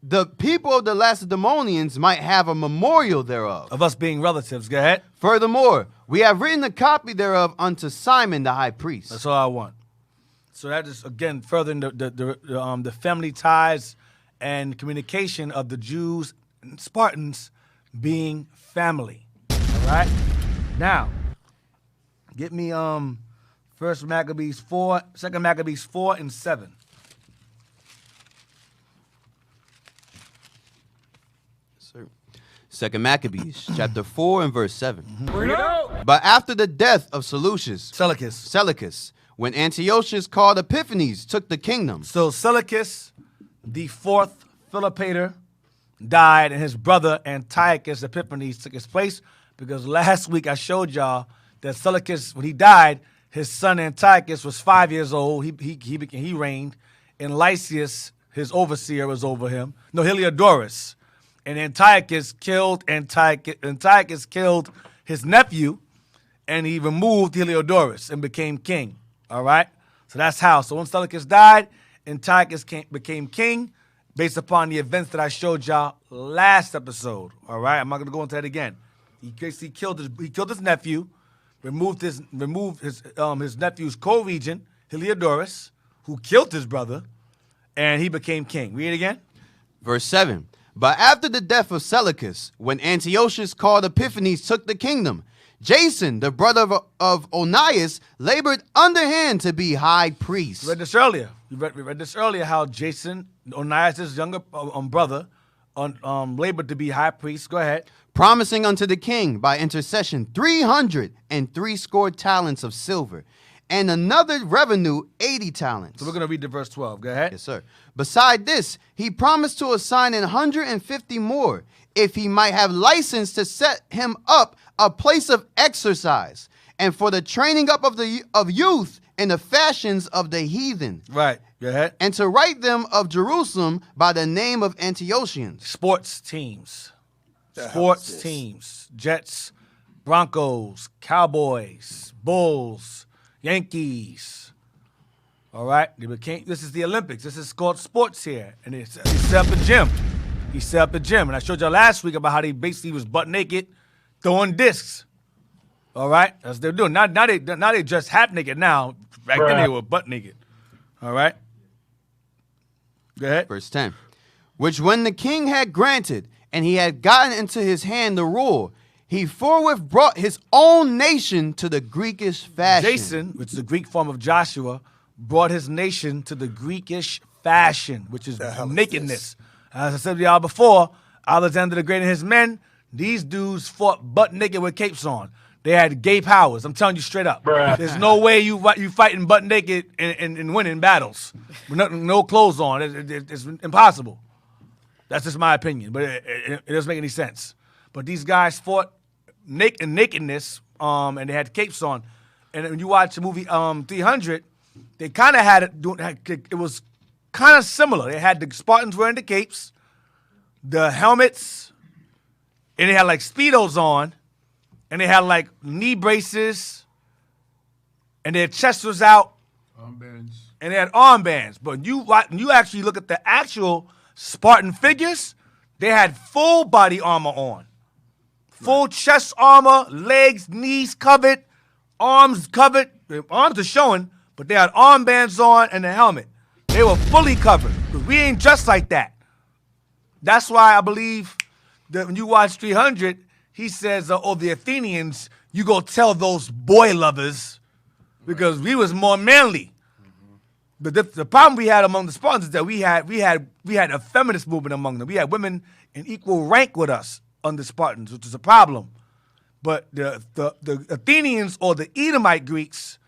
the people of the Lacedaemonians might have a memorial thereof. Of us being relatives. Go ahead. Furthermore, we have written a copy thereof unto Simon the high priest. That's all I want. So that is, again, furthering the family ties and communication of the Jews and Spartans being family. All right? Now, get me First Maccabees 4, 2 Maccabees 4 and 7. Second Maccabees, chapter 4 and verse 7. But after the death of Seleucus, when Antiochus called Epiphanes, took the kingdom. So Seleucus, the fourth Philopator, died, and his brother Antiochus Epiphanes took his place, because last week I showed y'all that Seleucus, when he died, his son Antiochus was 5 years old. He reigned, and Lysias, his overseer, was over him. No, Heliodorus. And Antiochus killed his nephew, and he removed Heliodorus and became king. All right? So that's how. So when Seleucus died, Antiochus became king based upon the events that I showed y'all last episode. All right? I'm not going to go into that again. He killed his nephew, removed his nephew's co-regent, Heliodorus, who killed his brother, and he became king. Read it again. Verse 7. But after the death of Seleucus, when Antiochus called Epiphanes took the kingdom, Jason, the brother of Onias, labored underhand to be high priest. We read this earlier. We read this earlier how Jason, Onias' younger brother, labored to be high priest. Go ahead. Promising unto the king by intercession 360 talents of silver, and another revenue 80 talents. So we're going to read the verse 12. Go ahead. Yes, sir. Beside this, he promised to assign 150 more, if he might have license to set him up a place of exercise, and for the training up of youth in the fashions of the heathen. Right. Go ahead. And to write them of Jerusalem by the name of Antiochians. Sports teams. Jets, Broncos, Cowboys, Bulls, Yankees. All right? This is the Olympics. This is called sports here. And he set up a gym. And I showed y'all last week about how they basically was butt naked throwing discs. All right? That's what they're doing. Now they dress half naked now. Back then they were butt naked. All right? Go ahead. Verse 10. Which when the king had granted, and he had gotten into his hand the rule, he forthwith brought his own nation to the Greekish fashion. Jason, which is the Greek form of Joshua, brought his nation to the Greekish fashion, which is nakedness. As I said to y'all before, Alexander the Great and his men, these dudes fought butt naked with capes on. They had gay powers. I'm telling you straight up. There's no way you fighting butt naked and winning battles with no clothes on. It's impossible. That's just my opinion, but it doesn't make any sense. But these guys fought nakedness, and they had capes on. And when you watch the movie 300, they kind of had it was kind of similar. They had the Spartans wearing the capes, the helmets, and they had like Speedos on, and they had like knee braces, and their chest was out, Armbands. and they had armbands. But when you actually look at the actual Spartan figures, they had full body armor on. Full chest armor, legs, knees covered, arms covered. The arms are showing, but they had armbands on and a helmet. They were fully covered. Because we ain't dressed like that. That's why I believe that when you watch 300, he says, the Athenians, you go tell those boy lovers, because we was more manly. But the problem we had among the Spartans is that we had a feminist movement among them. We had women in equal rank with us under Spartans, which is a problem. But the Athenians or the Edomite Greeks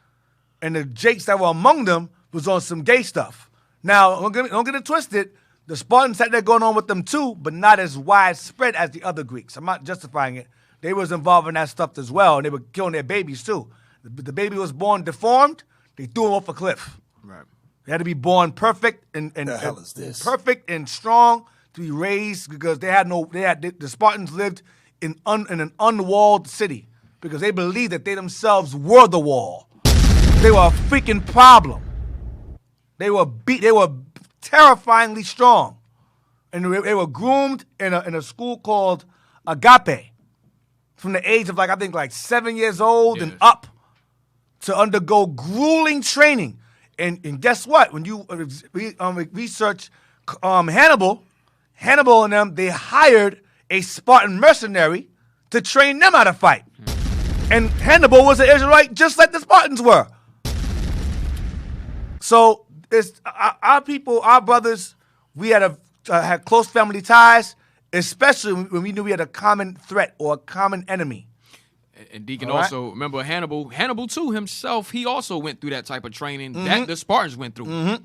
and the Jakes that were among them was on some gay stuff. Now, don't get it twisted. The Spartans had that going on with them too, but not as widespread as the other Greeks. I'm not justifying it. They was involved in that stuff as well, and they were killing their babies too. The baby was born deformed, they threw him off a cliff. Right. They had to be born perfect and the hell is this? Perfect and strong to be raised, because the Spartans lived in an unwalled city because they believed that they themselves were the wall. They were a freaking problem. They were terrifyingly strong, and they were groomed in a school called Agape from the age of I think 7 years old and up to undergo grueling training. And guess what? When you research Hannibal and them, they hired a Spartan mercenary to train them how to fight. And Hannibal was an Israelite just like the Spartans were. So it's our people, our brothers, we had close family ties, especially when we knew we had a common threat or a common enemy. And Deacon also, remember Hannibal too himself, he also went through that type of training that the Spartans went through.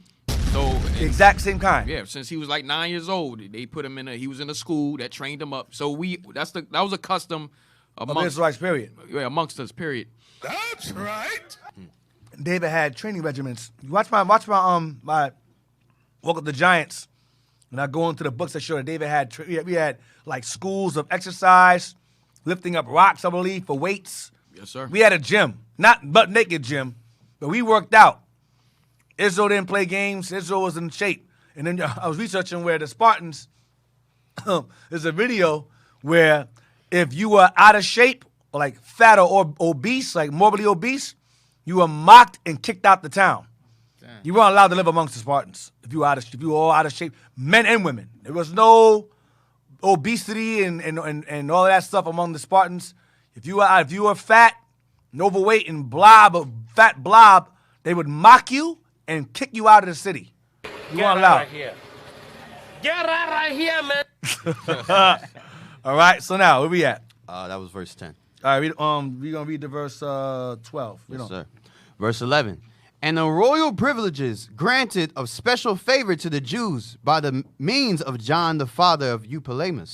So exact same kind. Yeah, since he was 9 years old, they put him he was in a school that trained him up. So that was a custom amongst Israelites, period. Yeah, amongst us, period. That's right. David had training regiments. You watch my Walk of the Giants, and I go into the books that show that David had we had schools of exercise, lifting up rocks, I believe, for weights. Yes, sir. We had a gym, not butt naked gym, but we worked out. Israel didn't play games. Israel was in shape. And then I was researching where the Spartans, there's a video where if you were out of shape, or fat or obese, morbidly obese, you were mocked and kicked out the town. Damn. You weren't allowed to live amongst the Spartans if you were all out of shape, men and women. There was no obesity and all of that stuff among the Spartans. If you were fat and overweight and fat blob, they would mock you and kick you out of the city. You weren't allowed. Get out of here, man. All right, so now where we at? That was verse 10. All right, we're gonna read the verse 12. Yes, sir. Verse 11. And the royal privileges granted of special favor to the Jews by the means of John the father of Ptolemy,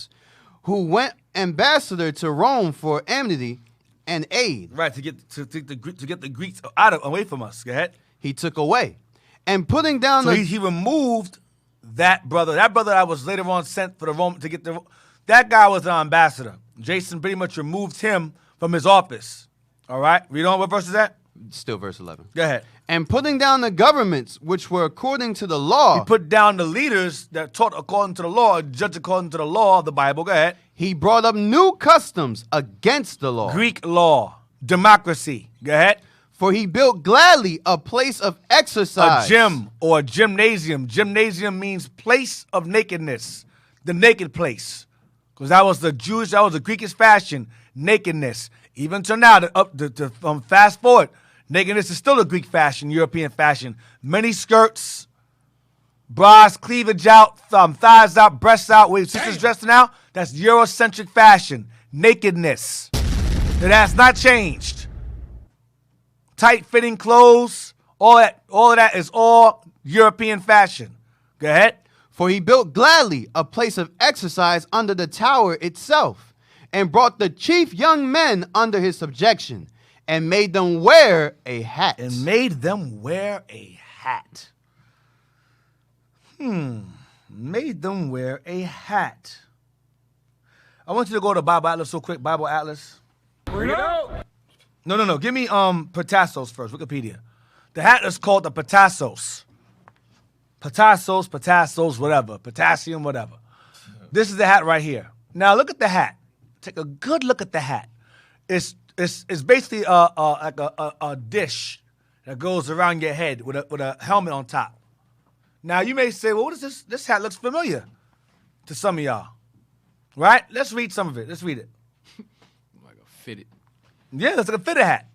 who went ambassador to Rome for amity and aid. Right, to get the Greeks away from us. Go ahead. He took away, and putting down he removed that brother. That brother that was later on sent for the Rome to get the. That guy was an ambassador. Jason pretty much removed him from his office. All right, read on. What verse is that? Still verse 11. Go ahead. And putting down the governments which were according to the law. He put down the leaders that taught according to the law, judged according to the law of the Bible. Go ahead. He brought up new customs against the law. Greek law, democracy. Go ahead. For he built gladly a place of exercise. A gym or a gymnasium. Gymnasium means place of nakedness, the naked place. Because that was the Greekish fashion, nakedness. Even till now, fast forward, nakedness is still a Greek fashion, European fashion. Many skirts, bras, cleavage out, thighs out, breasts out. Wait, sisters dressing out? That's Eurocentric fashion, nakedness. It has not changed. Tight-fitting clothes, all of that is all European fashion. Go ahead. For he built gladly a place of exercise under the tower itself, and brought the chief young men under his subjection, and made them wear a hat. And made them wear a hat. Made them wear a hat. I want you to go to Bible Atlas real quick. Bible Atlas. Bring it out. No. Give me Potassos first, Wikipedia. The hat is called the Potassos. Potassos, whatever. Potassium, whatever. This is the hat right here. Now look at the hat. Take a good look at the hat. It's basically like a dish that goes around your head with a helmet on top. Now you may say, well, what is this? This hat looks familiar to some of y'all. Right? Let's read some of it. Let's read it. Like a fitted. Yeah, it's like a fitted hat.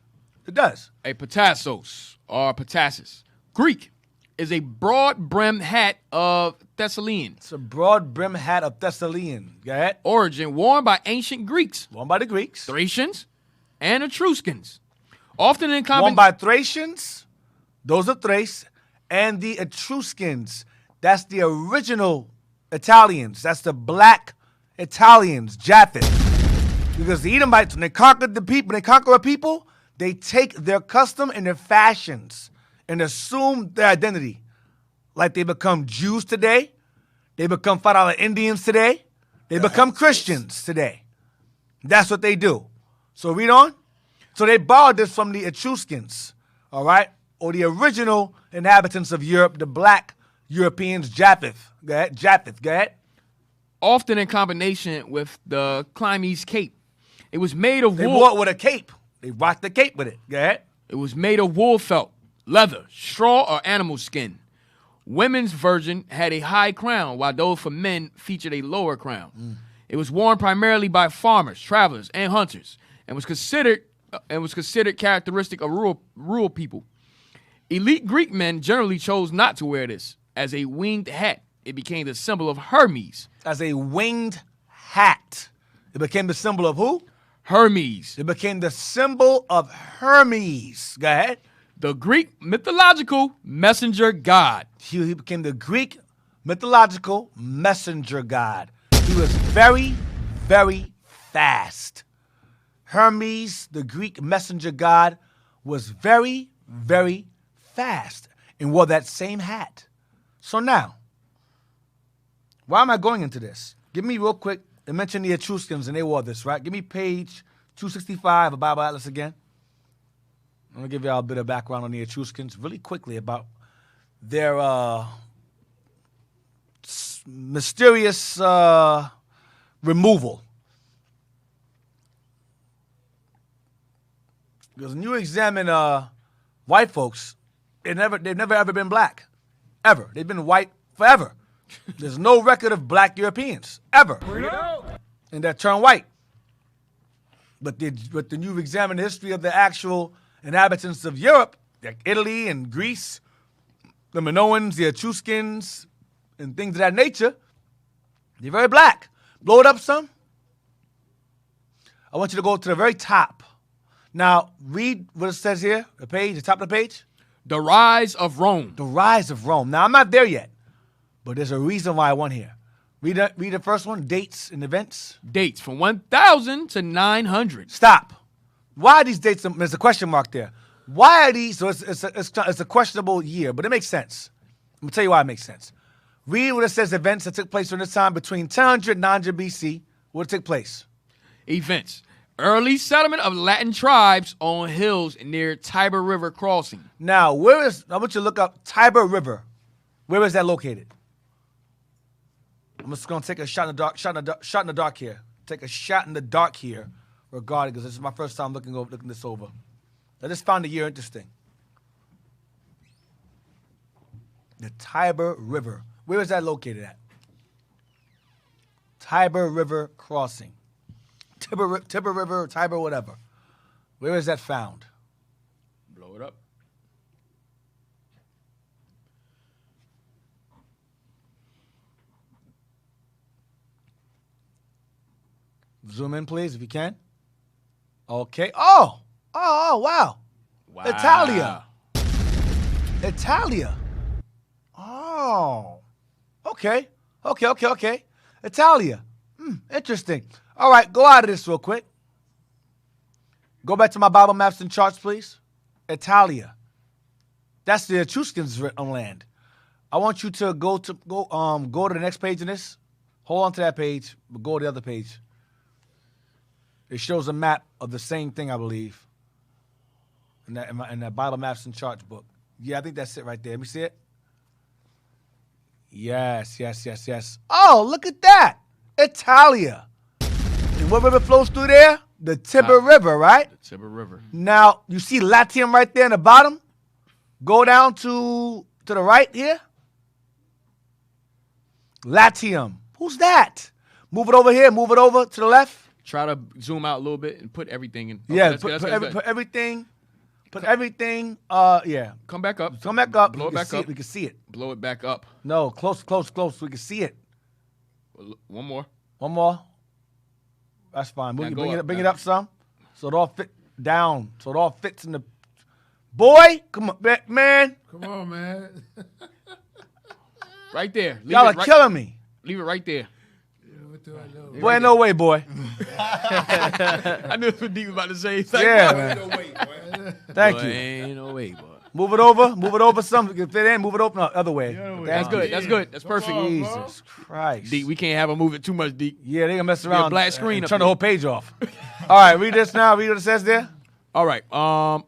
It does. A Potassos, or Potassus, Greek, is a broad-brimmed hat of Thessalian It's a broad brim hat of Thessalian. Go ahead. origin, worn by ancient Greeks, Worn by the Greeks. Thracians, and Etruscans. Often in Worn common by Thracians. Those are Thrace. And the Etruscans. That's the original Italians. That's the black Italians, Japheth. Because the Edomites, when they conquered the people, they conquer a people, they take their custom and their fashions and assume their identity. Like they become Jews today. They become $5 Indians today. They become Christians today. That's what they do. So read on. So they borrowed this from the Etruscans, all right? Or the original inhabitants of Europe, the black Europeans, Japheth. Go ahead. Japheth, go ahead. often in combination with the Clymese cape. It was made of They wool. wore it with a cape. They rocked the cape with it. Go ahead. It was made of wool felt, leather, straw, or animal skin. Women's version had a high crown, while those for men featured a lower crown. It was worn primarily by farmers, travelers, and hunters, and was considered characteristic of rural people. Elite Greek men generally chose not to wear this. As a winged hat, it became the symbol of Hermes. As a winged hat. It became the symbol of who? Hermes, It became the symbol of Hermes. Go ahead. the Greek mythological messenger god. He became the Greek mythological messenger god. He was very, very fast. Hermes, the Greek messenger god, was very, very fast and wore that same hat. So now, why am I going into this? Give me real quick. I mentioned the Etruscans and they wore this, right? Give me page 265 of Bible Atlas again. I'm going to give y'all a bit of background on the Etruscans really quickly about their mysterious removal. Because when you examine white folks, they've never ever been black. Ever. They've been white forever. There's no record of black Europeans, ever. And that turn white. But then you examine the history of the actual inhabitants of Europe, like Italy and Greece, the Minoans, the Etruscans, and things of that nature, they're very black. Blow it up some. I want you to go to the very top. Now, read what it says here, the page, the top of the page. The rise of Rome. The rise of Rome. Now, I'm not there yet, but there's a reason why I want here. Read the first one, dates and events. Dates from 1000 to 900. Stop. Why are these dates? There's a question mark there. Why are these? So it's a questionable year, but it makes sense. I'm gonna tell you why it makes sense. Read what it says. Events that took place during this time between 1000 and 900 BC. What took place? Events. Early settlement of Latin tribes on hills near Tiber River crossing. Now, I want you to look up Tiber River. Where is that located? I'm just gonna take a shot in the dark. Shot in the dark here. Take a shot in the dark here, regarding because this is my first time looking this over. I just found the year interesting. The Tiber River. Where is that located at? Tiber River crossing. Tiber River, Tiber, whatever. Where is that found? Blow it up. Zoom in, please, if you can. Okay. Oh, wow. Wow. Italia. Oh. Okay. Italia. Interesting. All right, go out of this real quick. Go back to my Bible maps and charts, please. Italia. That's the Etruscans' land. I want you to go to the next page in this. Hold on to that page, but go to the other page. It shows a map of the same thing, I believe, in that Bible maps and charts book. Yeah, I think that's it right there. Let me see it. Yes. Oh, look at that. Italia. And what river flows through there? The Tiber River, right? The Tiber River. Now, you see Latium right there in the bottom? Go down to the right here. Latium. Who's that? Move it over here. Move it over to the left. Try to zoom out a little bit and put everything in. Okay, Yeah, that's good, that's good. put everything. Yeah. Come back up. Come back up. Blow it back up. We can see it. Blow it back up. No, close. We can see it. One more. One more. That's fine. Now Bring go up. it up some, so it all fit down. So it all fits in the. Boy, come on, man. Come on, man. Right there. Y'all are killing me. Leave it right there. What do I know? Boy, no way, boy. I knew what Deep was about to say. It's like, Yeah, Boy, man. no way, boy. Thank boy, you. Ain't no way, boy. Move it over some. You can fit in. Move it over the other way. That's good. That's good. That's perfect. on, bro. Jesus Christ. Deep, we can't have them move it too much, Deep. Yeah, they gonna mess around. black screen and up turn the there. whole page off. All right, read this now. Read what it says there. All right.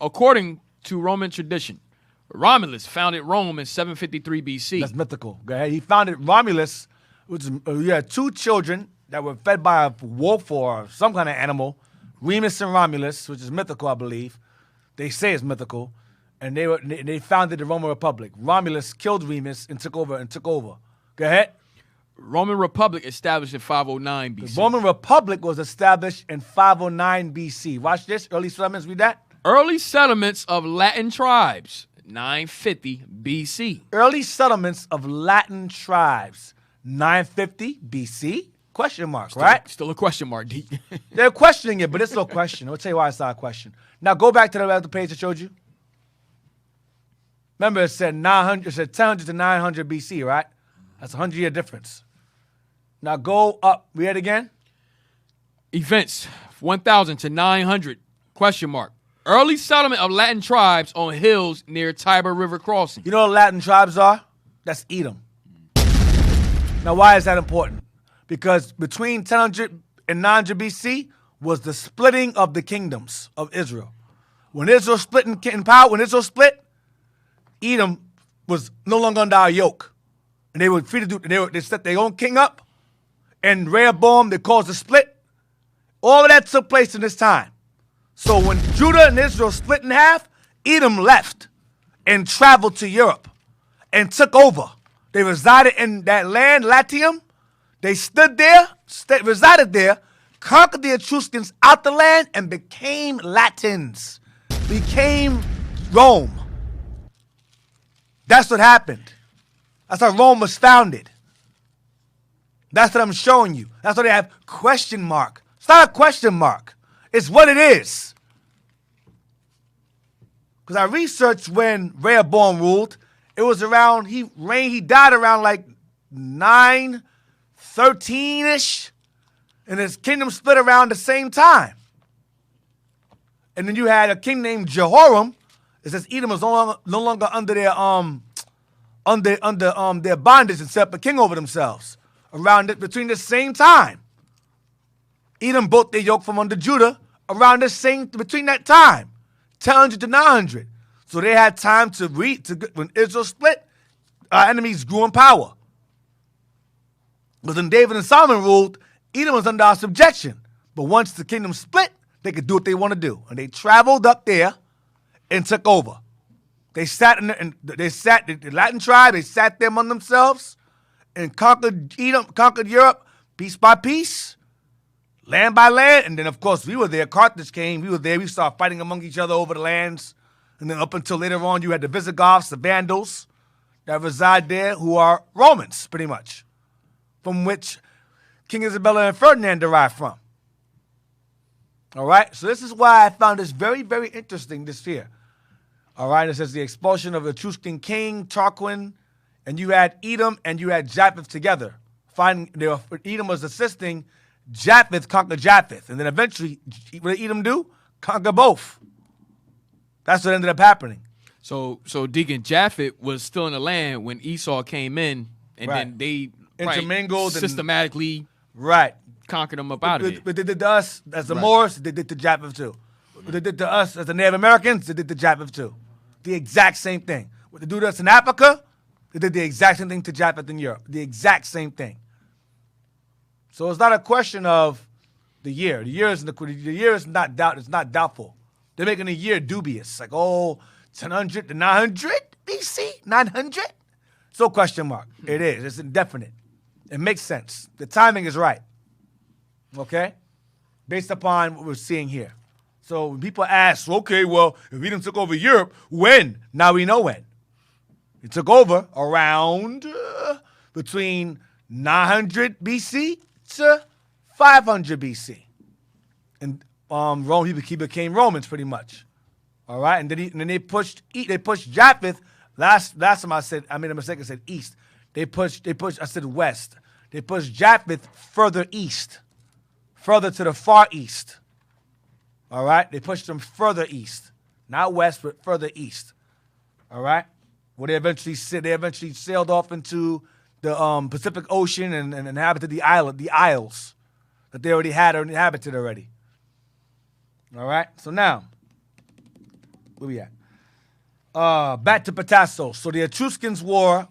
According to Roman tradition, Romulus founded Rome in 753 BC. That's mythical. Go ahead. He founded Romulus, which is, he had two children that were fed by a wolf or some kind of animal, Remus and Romulus, which is mythical, I believe. They say it's mythical. And they founded the Roman Republic. Romulus killed Remus and took over. Go ahead. Roman Republic established in 509 BC. The Roman Republic was established in 509 BC. Watch this. Early settlements. Read that. Early settlements of Latin tribes, 950 BC. Early settlements of Latin tribes, 950 BC? Question mark, right? Still a question mark, D. They're questioning it, but it's no question. I'll tell you why it's not a question. Now go back to the other page I showed you. Remember, it said 900. It said 1000 to 900 BC, right? That's a 100-year difference. Now go up. Read it again. Events, 1000 to 900, question mark. Early settlement of Latin tribes on hills near Tiber River crossing. You know what Latin tribes are? That's Edom. Now, why is that important? Because between 1000 and 900 BC was the splitting of the kingdoms of Israel. When Israel split in power, Edom was no longer under our yoke. And they were free to do, they set their own king up. And Rehoboam, they caused a split. All of that took place in this time. So when Judah and Israel split in half, Edom left and traveled to Europe and took over. They resided in that land, Latium. They stood there, resided there, conquered the Etruscans out the land, and became Latins, became Rome. That's what happened. That's how Rome was founded. That's what I'm showing you. That's why they have question mark. It's not a question mark. It's what it is. Because I researched when Rehoboam ruled. It was around, he died around like 913-ish. And his kingdom split around the same time. And then you had a king named Jehoram. It says Edom was no longer under their their bondage and set up a king over themselves. Between the same time. Edom broke their yoke from under Judah between that time, 1000 to 900. So they had time when Israel split, our enemies grew in power. Because when David and Solomon ruled, Edom was under our subjection. But once the kingdom split, they could do what they want to do. And they traveled up there and took over. They sat the Latin tribe. They sat there among themselves and conquered Edom, conquered Europe piece by piece, land by land. And then, of course, we were there. Carthage came. We were there. We started fighting among each other over the lands. And then up until later on, you had the Visigoths, the Vandals that reside there, who are Romans, pretty much, from which King Isabella and Ferdinand derived from. All right? So this is why I found this very, very interesting this year. All right? It says the expulsion of the Etruscan king, Tarquin, and you had Edom and you had Japheth together. Edom was assisting, Japheth conquered Japheth. And then eventually, what did Edom do? Conquer both. That's what ended up happening. So Deacon Japheth was still in the land when Esau came in, and then they intermingled, systematically right conquered them up out of it. But they did to us as the Moors, they did to Japheth too. What they did to us as the Native Americans, they did to Japheth too. The exact same thing. What they do to us in Africa, they did the exact same thing to Japheth in Europe. The exact same thing. So it's not a question of the year. The year is not doubtful. They're making the year dubious. Like, 1000 to 900 BC? 900? So question mark. It is. It's indefinite. It makes sense. The timing is right. Okay? Based upon what we're seeing here. So when people ask, okay, well, if Edom took over Europe, when? Now we know when. It took over around between 900 BC to 500 BC. And Rome, he became Romans pretty much. All right? And then they pushed Japheth. Last time I made a mistake, I said east. They pushed, I said west. They pushed Japheth further east. Further to the far east. All right? They pushed them further east. Not west, but further east. All right? Where they eventually sailed off into the Pacific Ocean and inhabited the isles that they already had inhabited already. All right? So now, where we at? Back to Patassos. So the Etruscans wore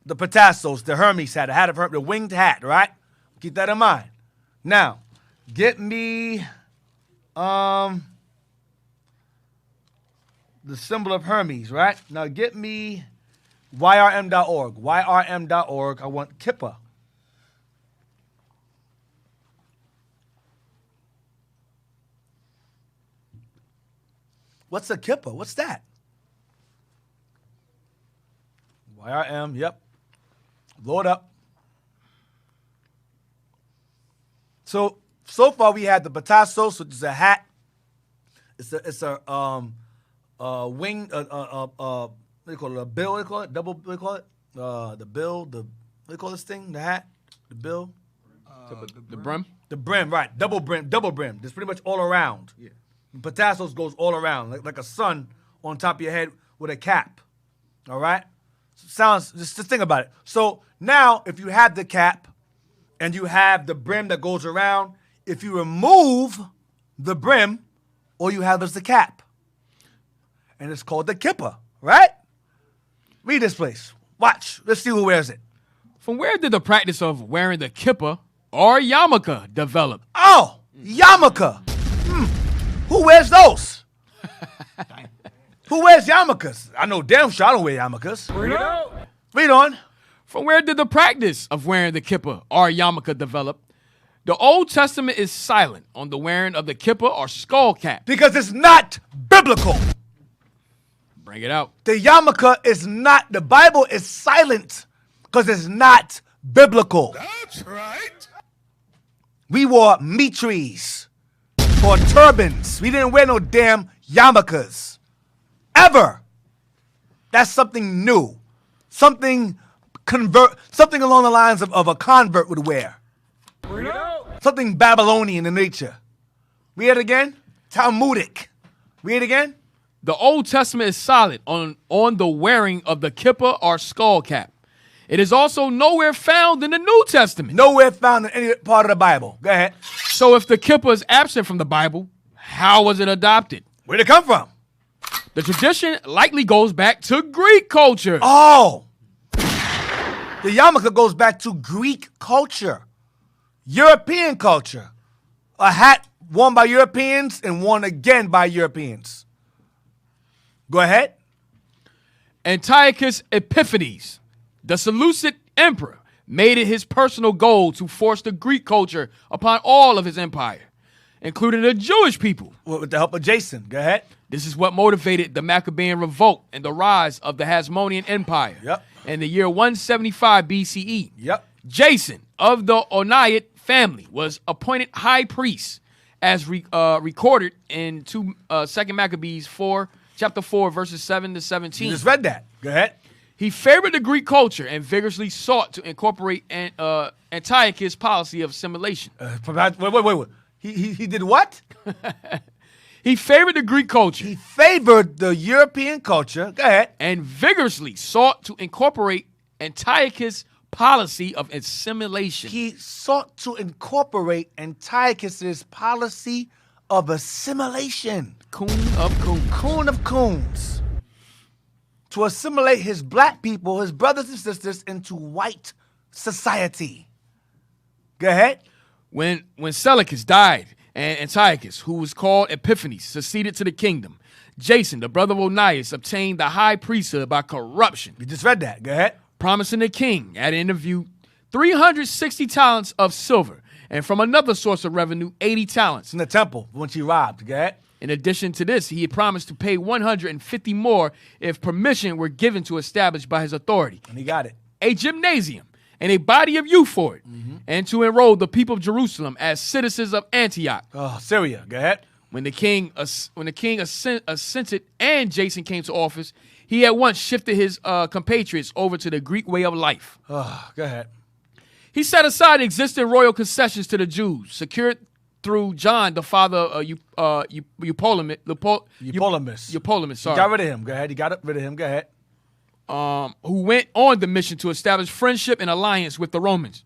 the Patassos, the Hermes hat, the winged hat, right? Keep that in mind. Now, get me the symbol of Hermes, right? Now get me yrm.org. yrm.org. I want Kippa. What's a Kippa? What's that? YRM, yep. Load up. So far we had the Patassos, which is a hat. It's a wing, what do you call it? A bill, what do you call it? Double, what do you call it? The bill, what do you call this thing? The hat? The bill? The brim? The brim, right. Double brim. It's pretty much all around. Yeah. Patassos goes all around, like a sun on top of your head with a cap. All right? Just think about it. So now, if you have the cap and you have the brim that goes around, if you remove the brim, all you have is the cap. And it's called the kippa, right? Read this place. Watch. Let's see who wears it. From where did the practice of wearing the kippa or yarmulke develop? Oh, yarmulke. Who wears those? Who wears yarmulkes? I know damn sure I don't wear yarmulkes. Read on. From where did the practice of wearing the kippa or yarmulke develop? The Old Testament is silent on the wearing of the kippa or skull cap. Because it's not biblical. Bring it out. The yarmulke is not, the Bible is silent because it's not biblical. That's right. We wore mitres or turbans. We didn't wear no damn yarmulkes. Ever. That's something new. Something along the lines of a convert would wear. Something Babylonian in nature. Read it again. Talmudic. Read it again. The Old Testament is silent on the wearing of the kippa or skull cap. It is also nowhere found in the New Testament. Nowhere found in any part of the Bible. Go ahead. So if the kippa is absent from the Bible, how was it adopted? Where'd it come from? The tradition likely goes back to Greek culture. Oh! The yarmulke goes back to Greek culture. European culture. A hat worn by Europeans and worn again by Europeans. Go ahead. Antiochus Epiphanes, the Seleucid emperor, made it his personal goal to force the Greek culture upon all of his empire, including the Jewish people. With the help of Jason. Go ahead. This is what motivated the Maccabean revolt and the rise of the Hasmonean Empire Yep. in the year 175 BCE. Yep. Jason of the Oniad family was appointed high priest, as recorded in 2 Maccabees 4, chapter 4, verses 7 to 17. You just read that. Go ahead. He favored the Greek culture and vigorously sought to incorporate Antiochus' policy of assimilation. Wait. He did what? He favored the Greek culture He favored the European culture. Go ahead. and vigorously sought to incorporate Antiochus' policy of assimilation. He sought to incorporate Antiochus's policy of assimilation. Coon of coons. Coon of coons. To assimilate his black people, his brothers and sisters, into white society. Go ahead. When Seleucus died and Antiochus, who was called Epiphanes, succeeded to the kingdom, Jason, the brother of Onias, obtained the high priesthood by corruption, You just read that. Go ahead. promising the king at an interview 360 talents of silver, and from another source of revenue, 80 talents. In the temple, when she robbed. Go ahead. In addition to this, he had promised to pay 150 more if permission were given to establish by his authority And he got it. a gymnasium and a body of youth for it, and to enroll the people of Jerusalem as citizens of Antioch. Oh, Syria. Go ahead. When the king assented and Jason came to office, he at once shifted his compatriots over to the Greek way of life. Oh, go ahead. He set aside existing royal concessions to the Jews, secured through John, the father of Eupolemus. Eupolemus. Sorry. Got rid of him. Go ahead. He got rid of him. Go ahead. Who went on the mission to establish friendship and alliance with the Romans.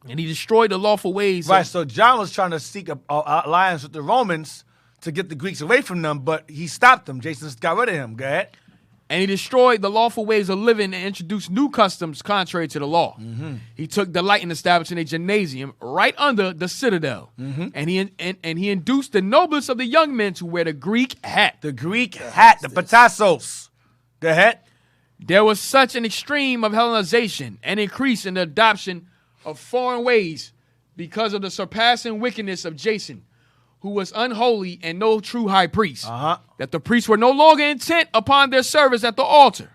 And he destroyed the lawful ways. Right, so John was trying to seek an alliance with the Romans to get the Greeks away from them, but he stopped them. Jason got rid of him. Go ahead. And he destroyed the lawful ways of living and introduced new customs contrary to the law. He took delight in establishing a gymnasium right under the citadel. And he induced the noblest of the young men to wear the Greek hat. The Greek hat, the Patassos. Go ahead. There was such an extreme of Hellenization and increase in the adoption of foreign ways because of the surpassing wickedness of Jason, who was unholy and no true high priest, that the priests were no longer intent upon their service at the altar,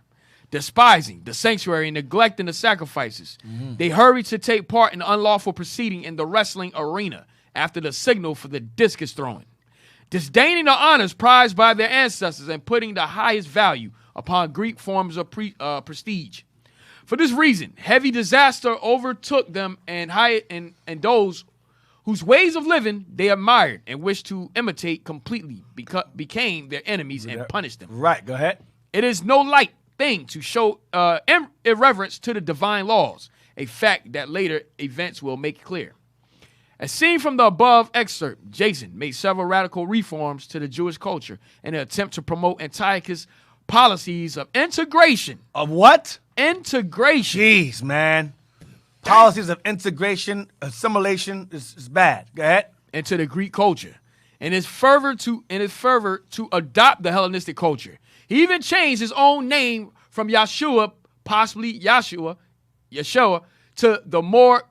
despising the sanctuary and neglecting the sacrifices. They hurried to take part in the unlawful proceeding in the wrestling arena after the signal for the discus throwing, disdaining the honors prized by their ancestors and putting the highest value upon Greek forms of prestige. For this reason, heavy disaster overtook them and those whose ways of living they admired and wished to imitate completely became their enemies and punished them. Right, go ahead. It is no light thing to show irreverence to the divine laws, a fact that later events will make clear. As seen from the above excerpt, Jason made several radical reforms to the Jewish culture in an attempt to promote Antiochus' policies of integration. Of what? Integration. Jeez, man. Policies of integration, assimilation is bad. Go ahead. Into the Greek culture, and his fervor to adopt the Hellenistic culture. He even changed his own name from Yeshua, possibly Yeshua, to the more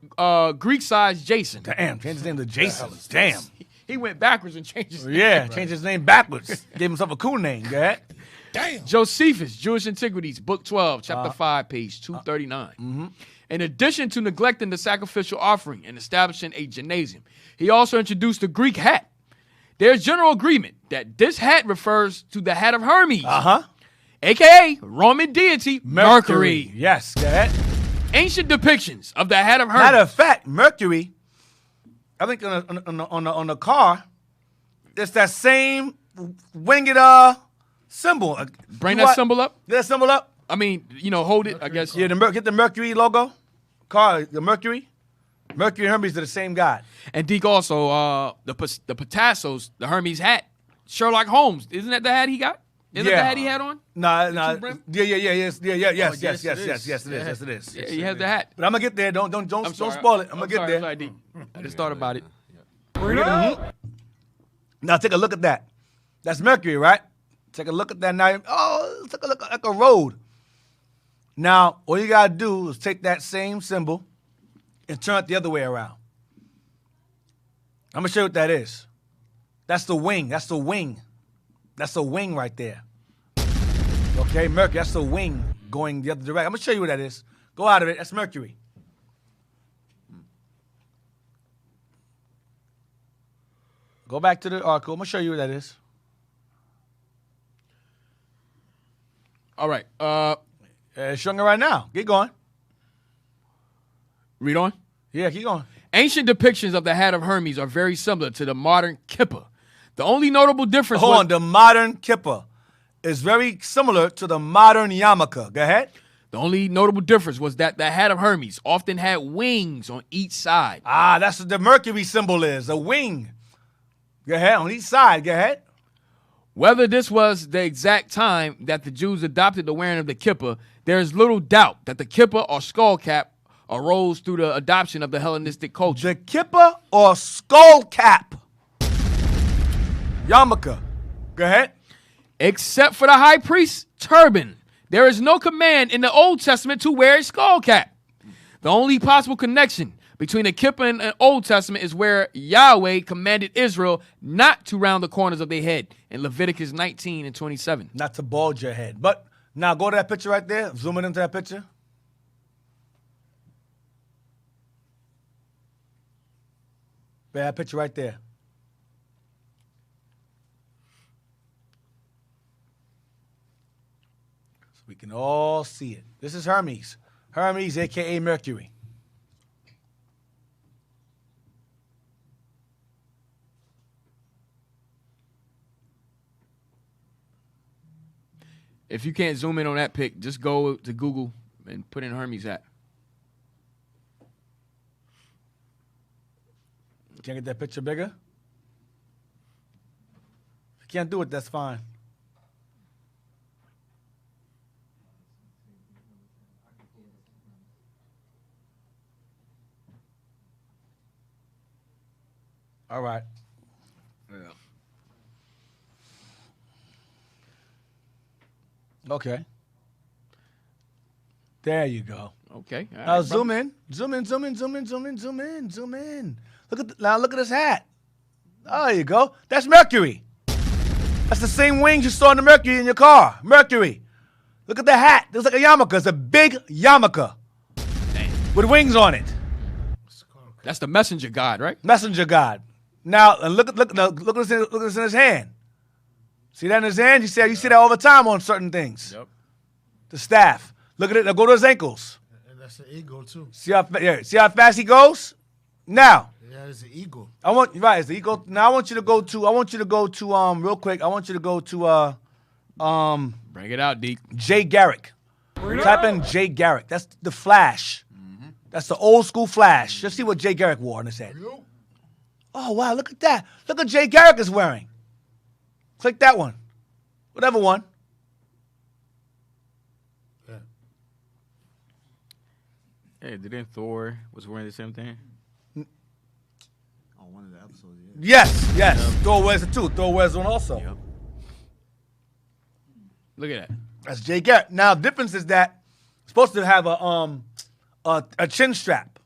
Greek-sized Jason. Damn, changed his name to Jason. Damn. He went backwards and changed his name. Yeah, changed his name backwards. Gave himself a cool name. Go ahead. Damn. Josephus, Jewish Antiquities, Book 12, Chapter 5, page 239. In addition to neglecting the sacrificial offering and establishing a gymnasium, he also introduced the Greek hat. There's general agreement that this hat refers to the hat of Hermes, a.k.a. Roman deity Mercury. Yes, go ahead. Ancient depictions of the hat of Hermes. Matter of fact, Mercury, I think on the car, it's that same winged symbol. Bring that symbol up. Get that symbol up. I mean, hold it, I guess. Yeah, get the Mercury logo. Car, the Mercury. Mercury and Hermes are the same god. And Deke also, the Patassos, the Hermes hat. Sherlock Holmes, isn't that the hat he got? Isn't that the hat he had on? Nah. two-brim? Yes, it is. Yeah, he has the hat. But I'm gonna get there. Don't I'm sorry. spoil it. I'm gonna get there. I'm sorry, Deke. I just thought about it. Now take a look at that. That's Mercury, right? Take a look at that now. Oh, take a look like a road. Now, all you got to do is take that same symbol and turn it the other way around. I'm going to show you what that is. That's the wing. That's the wing. That's the wing right there. Okay, Mercury, that's the wing going the other direction. I'm going to show you what that is. Go out of it. That's Mercury. Go back to the article. I'm going to show you what that is. All right. It's showing it right now. Keep going. Read on. Yeah, keep going. Ancient depictions of the hat of Hermes are very similar to the modern kippa. The only notable difference Hold on. The modern kippa is very similar to the modern yarmulke. Go ahead. The only notable difference was that the hat of Hermes often had wings on each side. Ah, that's what the Mercury symbol is, a wing. Go ahead, on each side, go ahead. Whether this was the exact time that the Jews adopted the wearing of the kippah, there is little doubt that the kippah or skull cap arose through the adoption of the Hellenistic culture. The kippah or skull cap. Yarmulke. Go ahead. Except for the high priest's turban, there is no command in the Old Testament to wear a skull cap. The only possible connection between the kippah and the Old Testament is where Yahweh commanded Israel not to round the corners of their head in Leviticus 19 and 27. Not to bulge your head. But now go to that picture right there. Zoom in into that picture. That picture right there. So we can all see it. This is Hermes. Hermes, a.k.a. Mercury. If you can't zoom in on that pic, just go to Google and put in Hermes hat. Can't get that picture bigger? If you can't do it, that's fine. All right. Yeah. Okay. There you go. Okay. All Now right, zoom brother. in. Zoom in, zoom in, zoom in, zoom in, zoom in, zoom in. Now look at this hat. Oh, there you go. That's Mercury. That's the same wings you saw in the Mercury in your car. Mercury. Look at the hat. It looks like a yarmulke. It's a big yarmulke with wings on it. That's the messenger god, right? Messenger God. Now and look what's in his hand. See that in his hand? You see that all the time on certain things. Yep. The staff. Look at it. Now go to his ankles. And that's the eagle too. See how fast he goes? Now. Yeah, it's the eagle. It's the eagle. Now I want you to go to real quick. I want you to go to Bring it out, Deke. Jay Garrick. Type in Jay Garrick. That's the Flash. That's the old school Flash. Just see what Jay Garrick wore on his head. Oh wow, look at that. Look what Jay Garrick is wearing. Click that one. Whatever one. Yeah. Hey, didn't Thor was wearing the same thing? On one of the episodes, yeah. Yes. Thor wears it too. Thor wears one also. Yep. Look at that. That's Jay Garrick. Now the difference is that it's supposed to have a chin strap.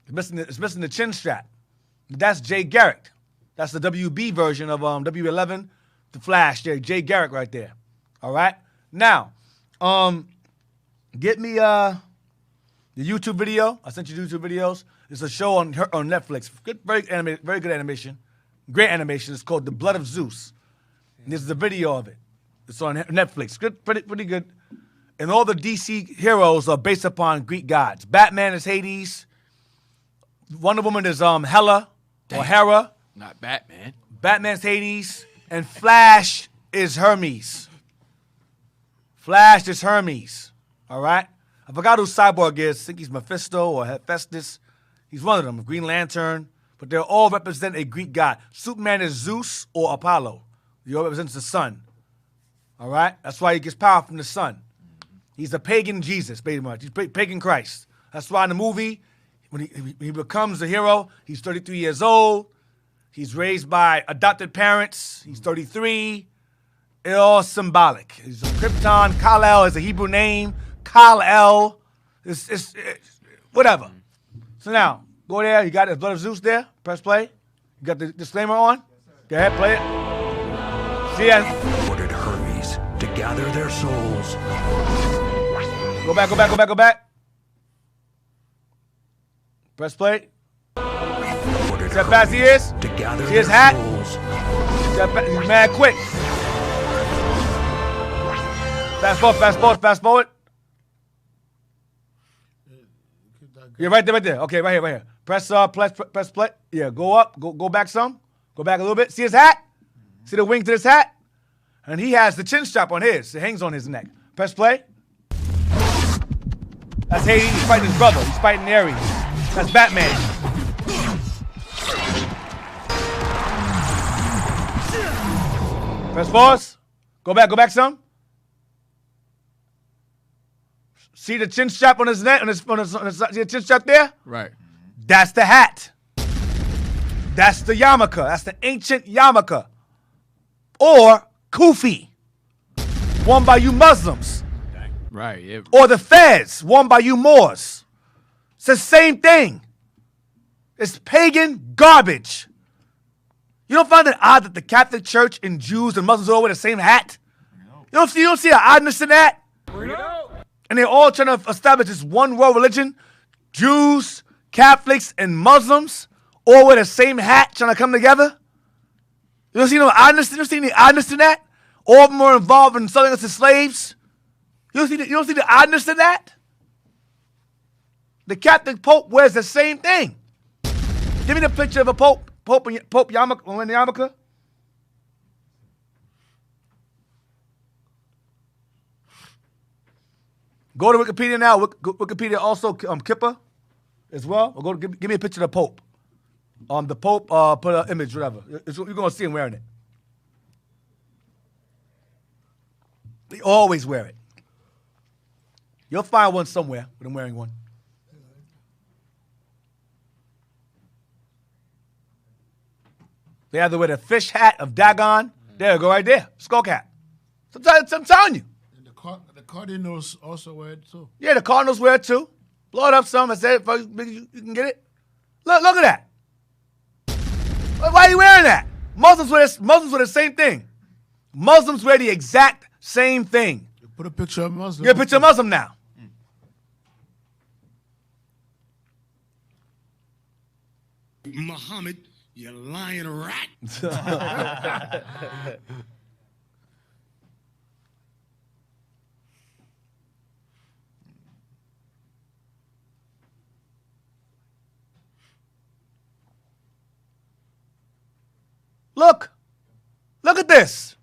It's missing the chin strap. That's Jay Garrick. That's the WB version of W11, the Flash there. Jay Garrick right there. All right? Now, get me the YouTube video. I sent you YouTube videos. It's a show on Netflix. Good, very good animation. Great animation. It's called The Blood of Zeus. And this is the video of it. It's on Netflix. Good, pretty good. And all the DC heroes are based upon Greek gods. Batman is Hades. Wonder Woman is Hela or Hera. Not Batman. Batman's Hades. And Flash is Hermes. Flash is Hermes. All right? I forgot who Cyborg is. I think he's Mephisto or Hephaestus. He's one of them, Green Lantern. But they all represent a Greek god. Superman is Zeus or Apollo. He all represents the sun. All right? That's why he gets power from the sun. He's a pagan Jesus, pretty much. He's pagan Christ. That's why in the movie, when he becomes a hero, he's 33 years old. He's raised by adopted parents. He's 33. It's all symbolic. It's Krypton. Kal-El is a Hebrew name. Kal-El. It's whatever. So now, go there. You got the blood of Zeus there. Press play. You got the disclaimer on. Go ahead, play it. See ya. Ordered Hermes to gather their souls. Go back, go back, go back, go back. Press play. Ordered See how fast he is? to gather See his their hat? souls. He's mad quick. Fast forward, fast forward, fast forward. Yeah, right there, right there. Okay, right here, right here. Press play. Yeah, go up, go back some. Go back a little bit. See his hat? See the wing to his hat? And he has the chin strap on his. It hangs on his neck. Press play. That's Hades. He's fighting his brother. He's fighting Ares. That's Batman. Press pause. Go back some. See the chin strap on his neck, see the chin strap there? Right. That's the hat. That's the yarmulke. That's the ancient yarmulke. Or kufi, worn by you Muslims. Right. Yeah. Or the fez, worn by you Moors. It's the same thing. It's pagan garbage. You don't find it odd that the Catholic Church and Jews and Muslims all wear the same hat? You don't see an oddness in that? And they're all trying to establish this one world religion. Jews, Catholics, and Muslims all wear the same hat trying to come together. You don't see no oddness? You don't see any oddness in that? All of them are involved in selling us as slaves. You don't see the oddness in that? The Catholic Pope wears the same thing. Give me the picture of a Pope yarmulke, wearing the yarmulke. Go to Wikipedia now. Wikipedia also Kippur as well. Or give me a picture of the Pope. The Pope put an image, whatever. You're gonna see him wearing it. They always wear it. You'll find one somewhere with him wearing one. They either wear the fish hat of Dagon. There you go, right there. Skull cap. Sometimes I'm telling you. And the Cardinals also wear it too. Yeah, the Cardinals wear it too. Blow it up some. I said, you can get it. Look at that. Why are you wearing that? Muslims wear the same thing. Muslims wear the exact same thing. You put a picture of Muslim. Get a picture of Muslim now. Muhammad, you lying rat. Look at this.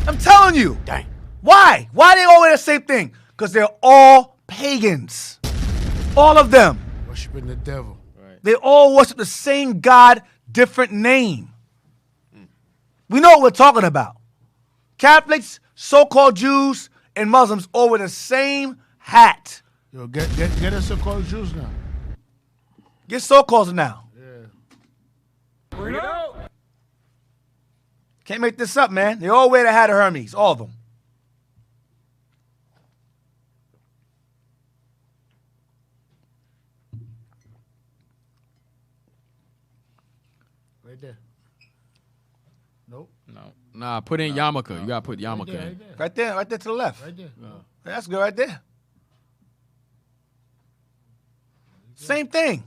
I'm telling you. Dang. Why? Why they all wear the same thing? Because they're all pagans. All of them. Worshiping the devil. They all worship the same God, different name. We know what we're talking about. Catholics, so-called Jews, and Muslims all wear the same hat. Yo, get us so-called Jews now. Get so-called now. Yeah. Can't make this up, man. They all wear the hat of Hermes, all of them. Right there. Nope. No. Nah, put in yarmulke. You gotta put yarmulke in. Right there. Right there to the left. Right there. That's good right there. Same thing.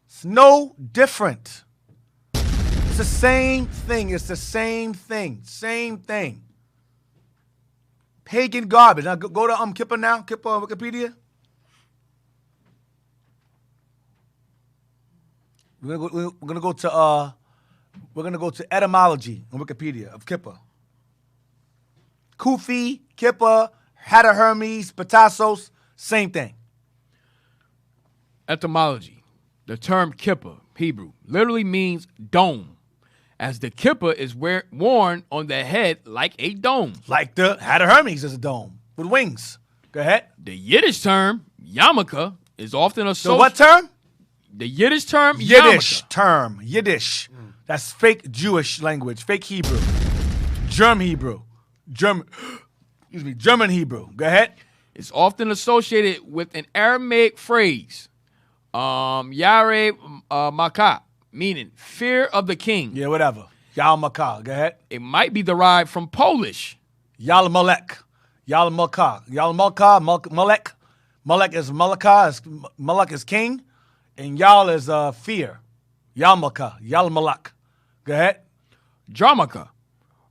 It's no different. It's the same thing. It's the same thing. Same thing. Pagan garbage. Now go to Kippur now. Kippur on Wikipedia. We're gonna go to etymology on Wikipedia of Kippur. Kufi, Kippur, hat of Hermes, Patassos, same thing. Etymology. The term kippah, Hebrew, literally means dome, as the kippah is worn on the head like a dome. Like the hat of Hermes is a dome with wings. Go ahead. The Yiddish term, yarmulke, is often The associated. what term? The Yiddish term, Yiddish yarmulke. term. Yiddish. That's fake Jewish language, fake Hebrew. German Hebrew. German Hebrew. Go ahead. It's often associated with an Aramaic phrase, Yare Maka, meaning fear of the king. Yeah, whatever. Yal Makah. Go ahead. It might be derived from Polish. Yal Malek. Yal Makah. Yal Makah. Malek. Malek is Malakah. Malek is king. And Yal is fear. Yal Makah. Yal Malak. Go ahead. Yarmulke,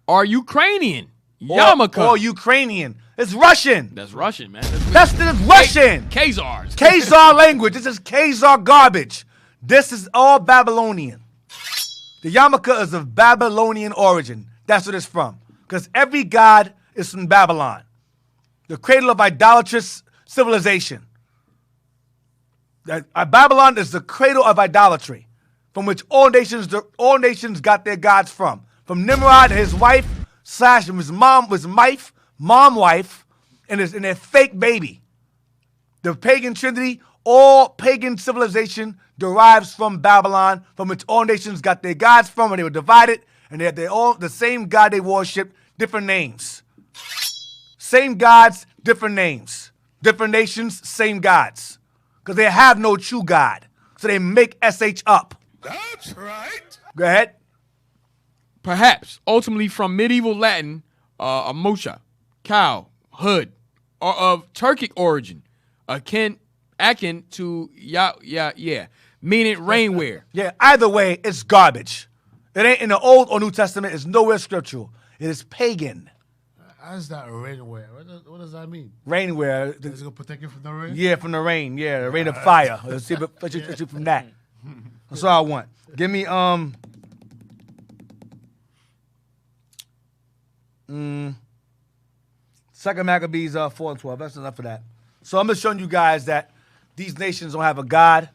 or Ukrainian. Yarmulke. Or Ukrainian. It's Russian. That's Russian, man. That's Russian. Khazars. Khazar language. This is Khazar garbage. This is all Babylonian. The yarmulke is of Babylonian origin. That's what it's from. Because every god is from Babylon, the cradle of idolatrous civilization. Babylon is the cradle of idolatry, from which all nations got their gods from. From Nimrod and his wife / his mom wife, and their fake baby. The pagan trinity, all pagan civilization derives from Babylon, from which all nations got their gods from, and they were divided, and they had the same God they worshiped, different names. Same gods, different names. Different nations, same gods. Because they have no true God. So they make SH up. That's right. Go ahead. Perhaps, ultimately from medieval Latin, amosha, cow, hood, or of Turkic origin, akin to meaning rainwear. Yeah, either way, it's garbage. It ain't in the Old or New Testament. It's nowhere scriptural. It is pagan. How's that rainwear? What does that mean? Rainwear. Is it going to protect you from the rain? Yeah, from the rain. Yeah, the rain of fire. Let's see what you from that. That's all I want. Give me Second Maccabees 4 and 12. That's enough for that. So I'm just showing you guys that these nations don't have a god.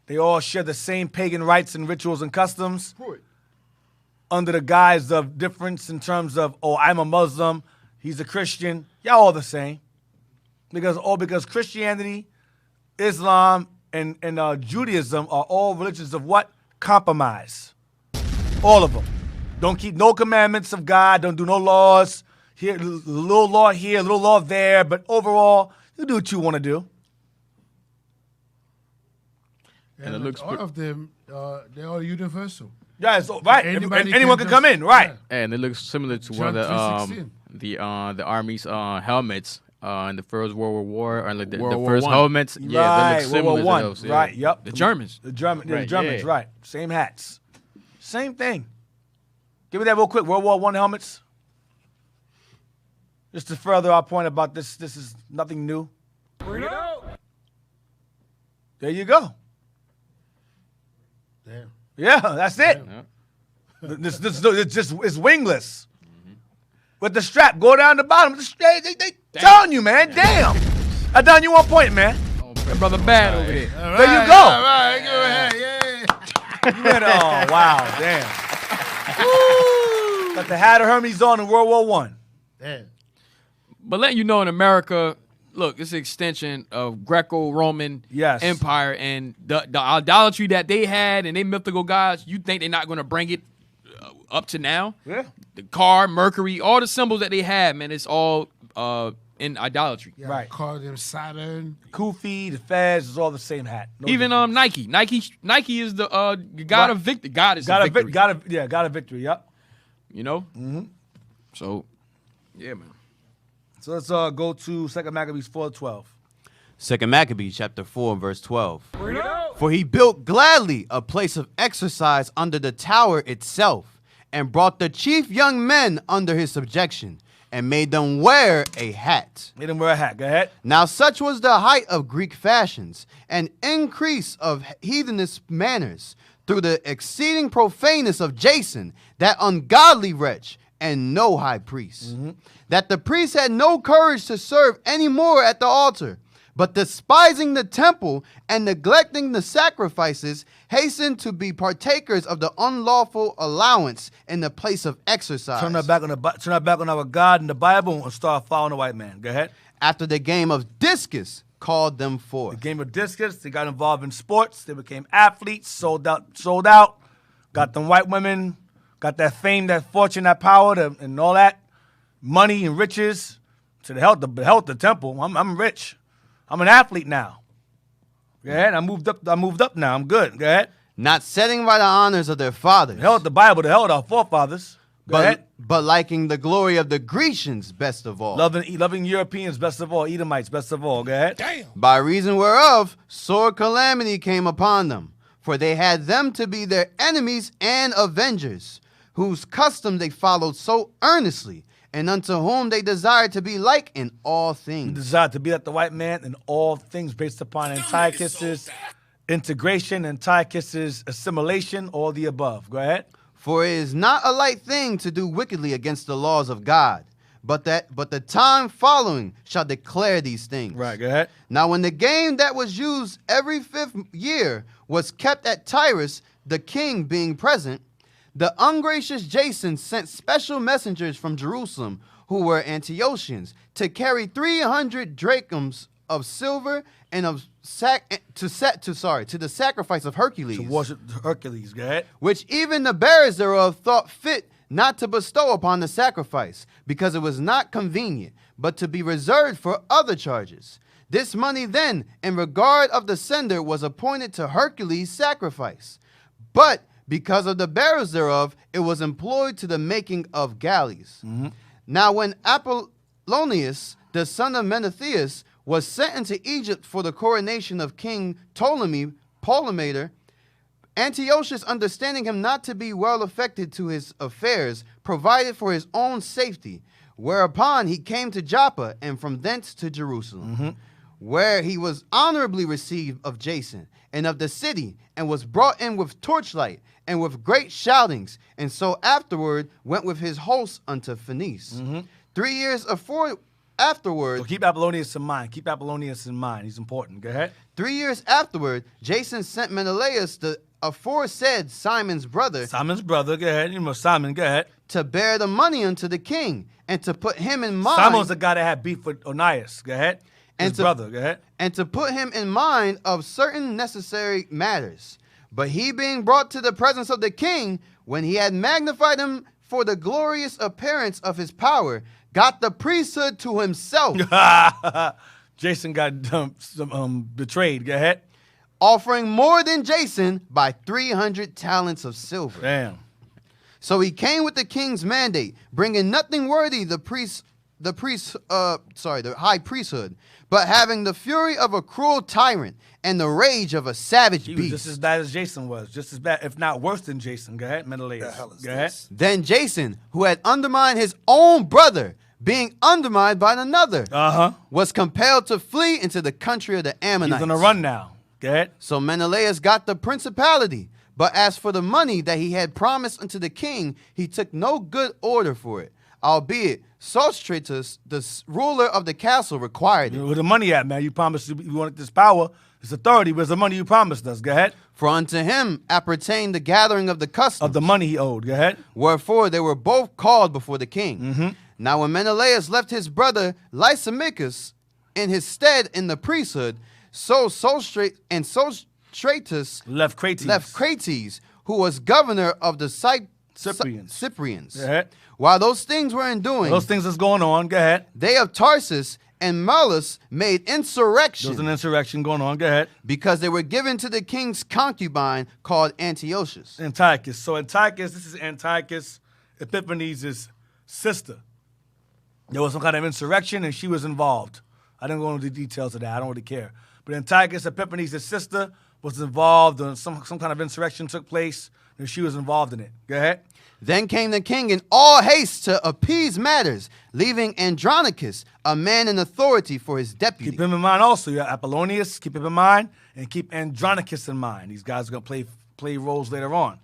They all share the same pagan rites and rituals and customs under the guise of difference in terms of, oh, I'm a Muslim, he's a Christian. Y'all all the same. Because Christianity, Islam, and Judaism are all religions of what? Compromise. All of them. Don't keep no commandments of God. Don't do no laws. Here, a little law here, a little law there. But overall, you do what you want to do. And it looks all of them, they're all universal. Yeah, so, right. Anyone can come in, right? Yeah. And it looks similar to one of the army's helmets in the First World War, or like the first helmets. Yeah, right. they look similar to those. Yeah. Right. Yep. The Germans. The Germans. Right. Same hats. Same thing. Give me that real quick. World War I helmets. Just to further our point about this is nothing new. Bring it out. There you go. Damn. Yeah, that's it. It's wingless. With the strap, go down the bottom. They telling you, man. Damn. I done you 1 point, man. Oh, brother Bad over there. There you go. All right, go ahead. Yeah. Oh, wow. Damn. Got the hat of Hermes on in World War I. Damn. But letting you know, in America, look, it's an extension of Greco-Roman Empire, and the idolatry that they had and they mythical gods, you think they're not going to bring it up to now? Yeah. The car, Mercury, all the symbols that they have, man, it's all in idolatry. Yeah, Right. Call them Saturn. Kufi, the Fez, is all the same hat. No Even difference. Nike is the god of victory. God is God victory. God of victory, yep. You know? Mm-hmm. So, yeah, man. So let's go to 2 Maccabees 4:12. 2 Maccabees chapter 4 verse 12. Bring it out. For he built gladly a place of exercise under the tower itself, and brought the chief young men under his subjection, and made them wear a hat. Made him wear a hat. Go ahead. Now such was the height of Greek fashions, and increase of heathenish manners, through the exceeding profaneness of Jason, that ungodly wretch, and no high priest, that the priests had no courage to serve any more at the altar, but despising the temple and neglecting the sacrifices, hastened to be partakers of the unlawful allowance in the place of exercise. Turn our back on our God and the Bible and start following the white man. Go ahead. After the game of discus called them forth. The game of discus, they got involved in sports. They became athletes, sold out. Got them white women got that fame, that fortune, that power, and all that money and riches. To the health, the temple. I'm rich. I'm an athlete now. Go ahead. I moved up now. I'm good. Go ahead. Not setting by the honors of their fathers. The hell with the Bible. The hell with our forefathers. Go ahead. But liking the glory of the Grecians best of all. Loving Europeans best of all. Edomites best of all. Go ahead. Damn. By reason whereof sore calamity came upon them. For they had them to be their enemies and avengers, whose custom they followed so earnestly, and unto whom they desired to be like in all things. Desired to be like the white man in all things, based upon Antiochus's integration, Antiochus's assimilation, all the above. Go ahead. For it is not a light thing to do wickedly against the laws of God, but the time following shall declare these things. Right, go ahead. Now when the game that was used every 5th year was kept at Tyrus, the king being present, the ungracious Jason sent special messengers from Jerusalem, who were Antiochians, to carry 300 drachms of silver and of to the sacrifice of Hercules. To worship Hercules, go ahead. Which even the bearers thereof thought fit not to bestow upon the sacrifice, because it was not convenient, but to be reserved for other charges. This money then, in regard of the sender, was appointed to Hercules' sacrifice. But because of the bearers thereof, it was employed to the making of galleys. Mm-hmm. Now when Apollonius, the son of Menethius, was sent into Egypt for the coronation of King Ptolemy, Antiochus, understanding him not to be well affected to his affairs, provided for his own safety, whereupon he came to Joppa, and from thence to Jerusalem, where he was honorably received of Jason, and of the city, and was brought in with torchlight, and with great shoutings, and so afterward went with his host unto Phoenice. 3 years afterward. So keep Apollonius in mind. Keep Apollonius in mind. He's important. Go ahead. 3 years afterward, Jason sent Menelaus, the aforesaid Simon's brother. Simon's brother, go ahead. You know Simon, go ahead. To bear the money unto the king, and to put him in mind. Simon's the guy that had beef with Onias. Go ahead. His brother, go ahead. And to put him in mind of certain necessary matters. But he being brought to the presence of the king, when he had magnified him for the glorious appearance of his power, got the priesthood to himself. Jason got betrayed. Go ahead. Offering more than Jason by 300 talents of silver. Damn. So he came with the king's mandate, bringing nothing worthy the high priesthood, but having the fury of a cruel tyrant and the rage of a savage beast. Just as bad as Jason was. Just as bad, if not worse than Jason. Go ahead, Menelaus. Go ahead. Then Jason, who had undermined his own brother, being undermined by another, was compelled to flee into the country of the Ammonites. He's on a run now. Go ahead. So Menelaus got the principality, but as for the money that he had promised unto the king, he took no good order for it, albeit Sostratus, the ruler of the castle, required it. Where the money at, man? You promised you wanted this power, this authority. Where's the money you promised us? Go ahead. For unto him appertained the gathering of the customs. Of the money he owed. Go ahead. Wherefore they were both called before the king. Now when Menelaus left his brother Lysimachus in his stead in the priesthood, Sostratus left Crates, who was governor of the Cyprians. Go ahead. While those things were enduring, those things that's going on, go ahead. They of Tarsus and Malus made insurrection. There was an insurrection going on, go ahead. Because they were given to the king's concubine called Antiochus. Antiochus. So Antiochus, this is Antiochus Epiphanes' sister. There was some kind of insurrection and she was involved. I didn't go into the details of that. I don't really care. But Antiochus Epiphanes' sister was involved in some kind of insurrection took place and she was involved in it. Go ahead. Then came the king in all haste to appease matters, leaving Andronicus, a man in authority, for his deputy. Keep him in mind also. You have Apollonius, keep him in mind, and keep Andronicus in mind. These guys are going to play roles later on.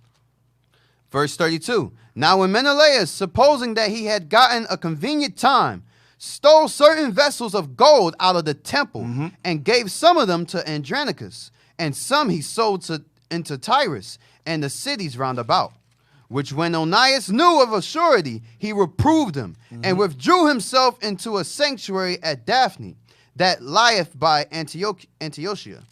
Verse 32. Now when Menelaus, supposing that he had gotten a convenient time, stole certain vessels of gold out of the temple, and gave some of them to Andronicus, and some he sold into Tyrus and the cities round about. Which when Onias knew of a surety, he reproved him, and withdrew himself into a sanctuary at Daphne, that lieth by Antiochia.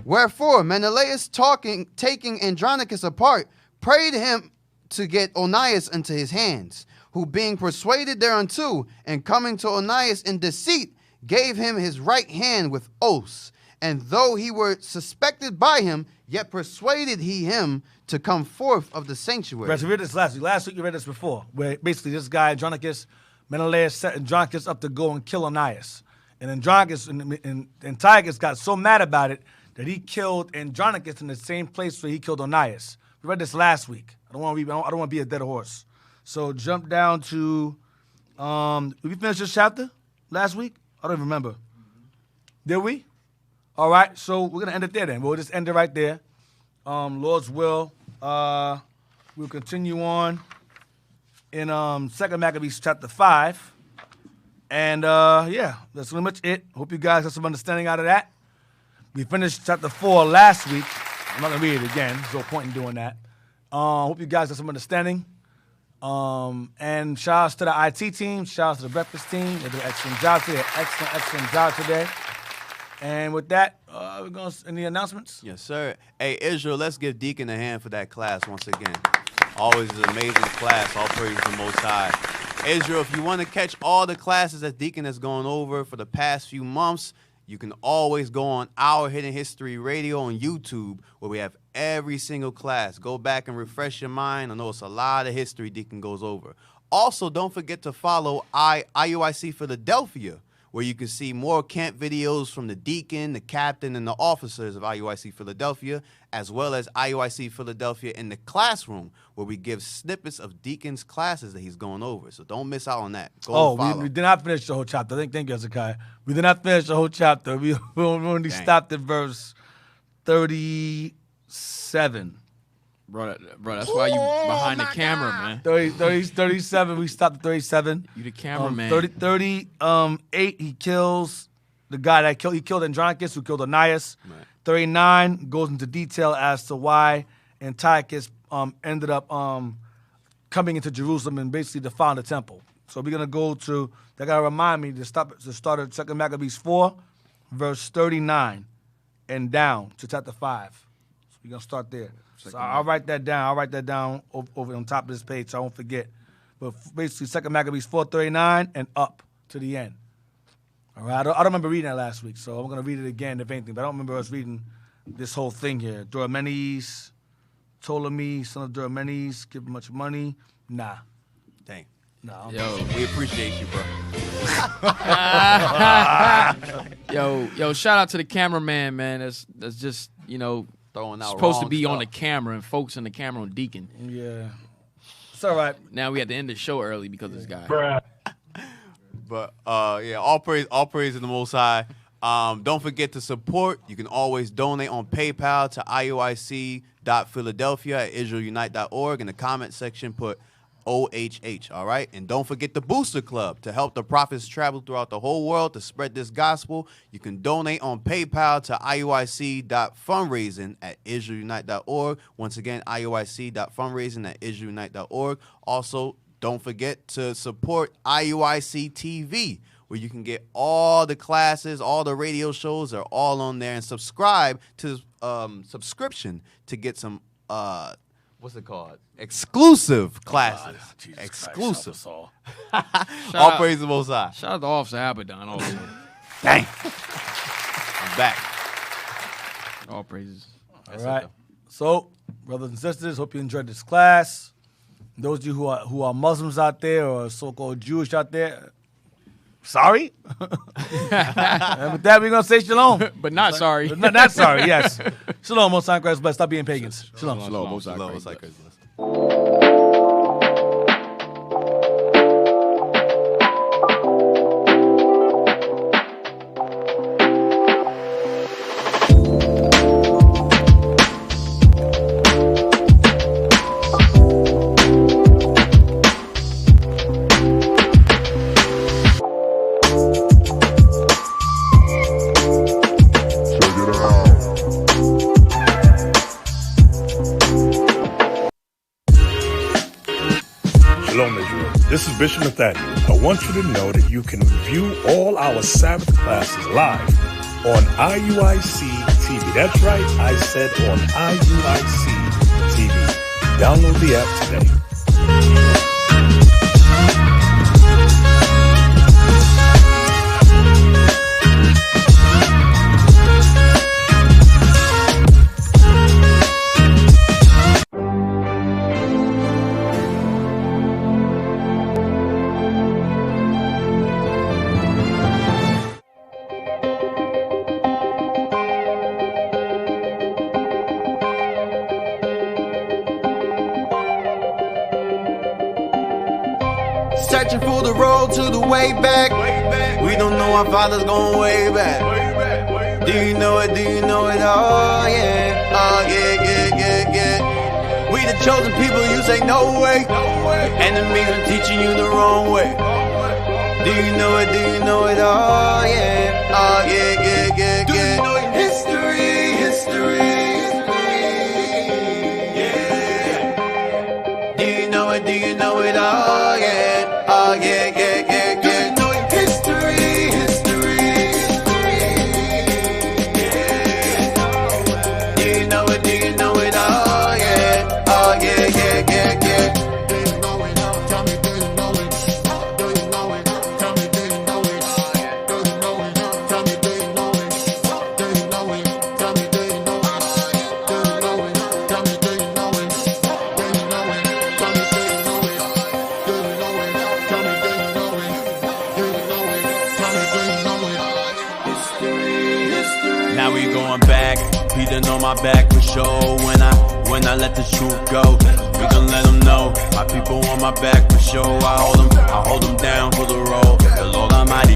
Wherefore Menelaus, taking Andronicus apart, prayed him to get Onias into his hands, who being persuaded thereunto, and coming to Onias in deceit, gave him his right hand with oaths. And though he were suspected by him, yet persuaded he him to come forth of the sanctuary. Right, so we read this last week. Last week you read this before, where basically this guy, Andronicus, Menelaus set Andronicus up to go and kill Onias. And Andronicus and Antiochus got so mad about it that he killed Andronicus in the same place where he killed Onias. We read this last week. I don't want to be a dead horse. So jump down to, did we finish this chapter last week? I don't even remember. Did we? All right, so we're going to end it there then. We'll just end it right there. Lord's will. We'll continue on in 2 Maccabees chapter 5. And yeah, that's pretty much it. Hope you guys have some understanding out of that. We finished chapter 4 last week. I'm not going to read it again. There's no point in doing that. Hope you guys have some understanding. And shout outs to the IT team. Shout outs to the breakfast team. They did an excellent job today. Excellent job today. And with that, we're going to any announcements? Yes, sir. Hey, Israel, let's give Deacon a hand for that class once again. Always an amazing class. All praise the Most High. Israel, if you want to catch all the classes that Deacon has gone over for the past few months, you can always go on Our Hidden History Radio on YouTube, where we have every single class. Go back and refresh your mind. I know it's a lot of history Deacon goes over. Also, don't forget to follow IUIC Philadelphia, where you can see more camp videos from the deacon, the captain, and the officers of IUIC Philadelphia, as well as IUIC Philadelphia in the classroom, where we give snippets of Deacon's classes that he's going over. So don't miss out on that. We did not finish the whole chapter. Thank you, Hezekiah. We did not finish the whole chapter. We only stopped at verse 37. Bro, that's why you behind the camera, man. 37, we stopped at 37. You the cameraman. 38, he kills the guy that he killed Andronicus, who killed Onias. Right. 39 goes into detail as to why Antiochus ended up coming into Jerusalem and basically defiling the temple. So we're gonna go to. They gotta remind me to start at 2 Maccabees 4, verse 39, and down to chapter 5. So we're gonna start there. So I'll write that down. I'll write that down over on top of this page so I won't forget. But basically, 2 Maccabees 4:39 and up to the end. All right. I don't remember reading that last week, so I'm gonna read it again if anything. But I don't remember us reading this whole thing here. Diomedes, Ptolemy, son of Diomedes, give him much money. Nah. Dang. No. Yo, we appreciate you, bro. Yo, shout out to the cameraman, man. That's just throwing out supposed to be stuff on the camera and focusing the camera on Deacon. Yeah. It's all right. Now we had to end the show early because of this guy. But yeah, all praise to the Most High. Don't forget to support. You can always donate on PayPal to IUIC.Philadelphia at IsraelUnite.org. In the comment section, put OHH, all right? And don't forget the Booster Club. To help the prophets travel throughout the whole world to spread this gospel, you can donate on PayPal to IUIC.fundraising at IsraelUnite.org. Once again, IUIC.fundraising at IsraelUnite.org. Also, don't forget to support IUIC TV, where you can get all the classes, all the radio shows are all on there, and subscribe to subscription to get some what's it called? Exclusive classes. Exclusive. All praise the Most High. Shout out to Officer Abaddon also. Dang. I'm back. All praises. All right. So, brothers and sisters, hope you enjoyed this class. Those of you who are Muslims out there or so-called Jewish out there, sorry. And with that, we're going to say shalom. But not sorry. Not sorry, yes. Shalom, Most High Christ bless. Stop being pagans. Shalom. Shalom, Most High Christ bless. This is Bishop Nathaniel. I want you to know that you can view all our Sabbath classes live on IUIC TV. That's right, I said on IUIC TV. Download the app today. Searching for the road to the way back. We don't know our father's going way back. Do you know it? Do you know it? Oh yeah, oh yeah, yeah, yeah, yeah. We the chosen people, you say no way. Enemies are teaching you the wrong way. Do you know it? Do you know it? Oh yeah, oh yeah, yeah, yeah, yeah. History, history. Yeah. Do you know it? Do you know it? Oh yeah, oh yeah, yeah, yeah, yeah. History, history. Yeah. Do you know it? Do you know it? Oh yeah, oh yeah, yeah, yeah, yeah. Do you know it? Tell me, do you know it? Do you know it? Tell me, do you know it? Do you know it? Tell me, do you know it? Do you know it? Tell me, do you know it? Do you know it? Tell me, do you know it? Do you know it? Tell me, do you know it? Do you know it? Tell me, do you know it? Do you know it? Tell me, do you know it? History, history. Now we going back, Peter on my back for sure. When I let the truth go, we gon' let them know. My people on my back for sure. I hold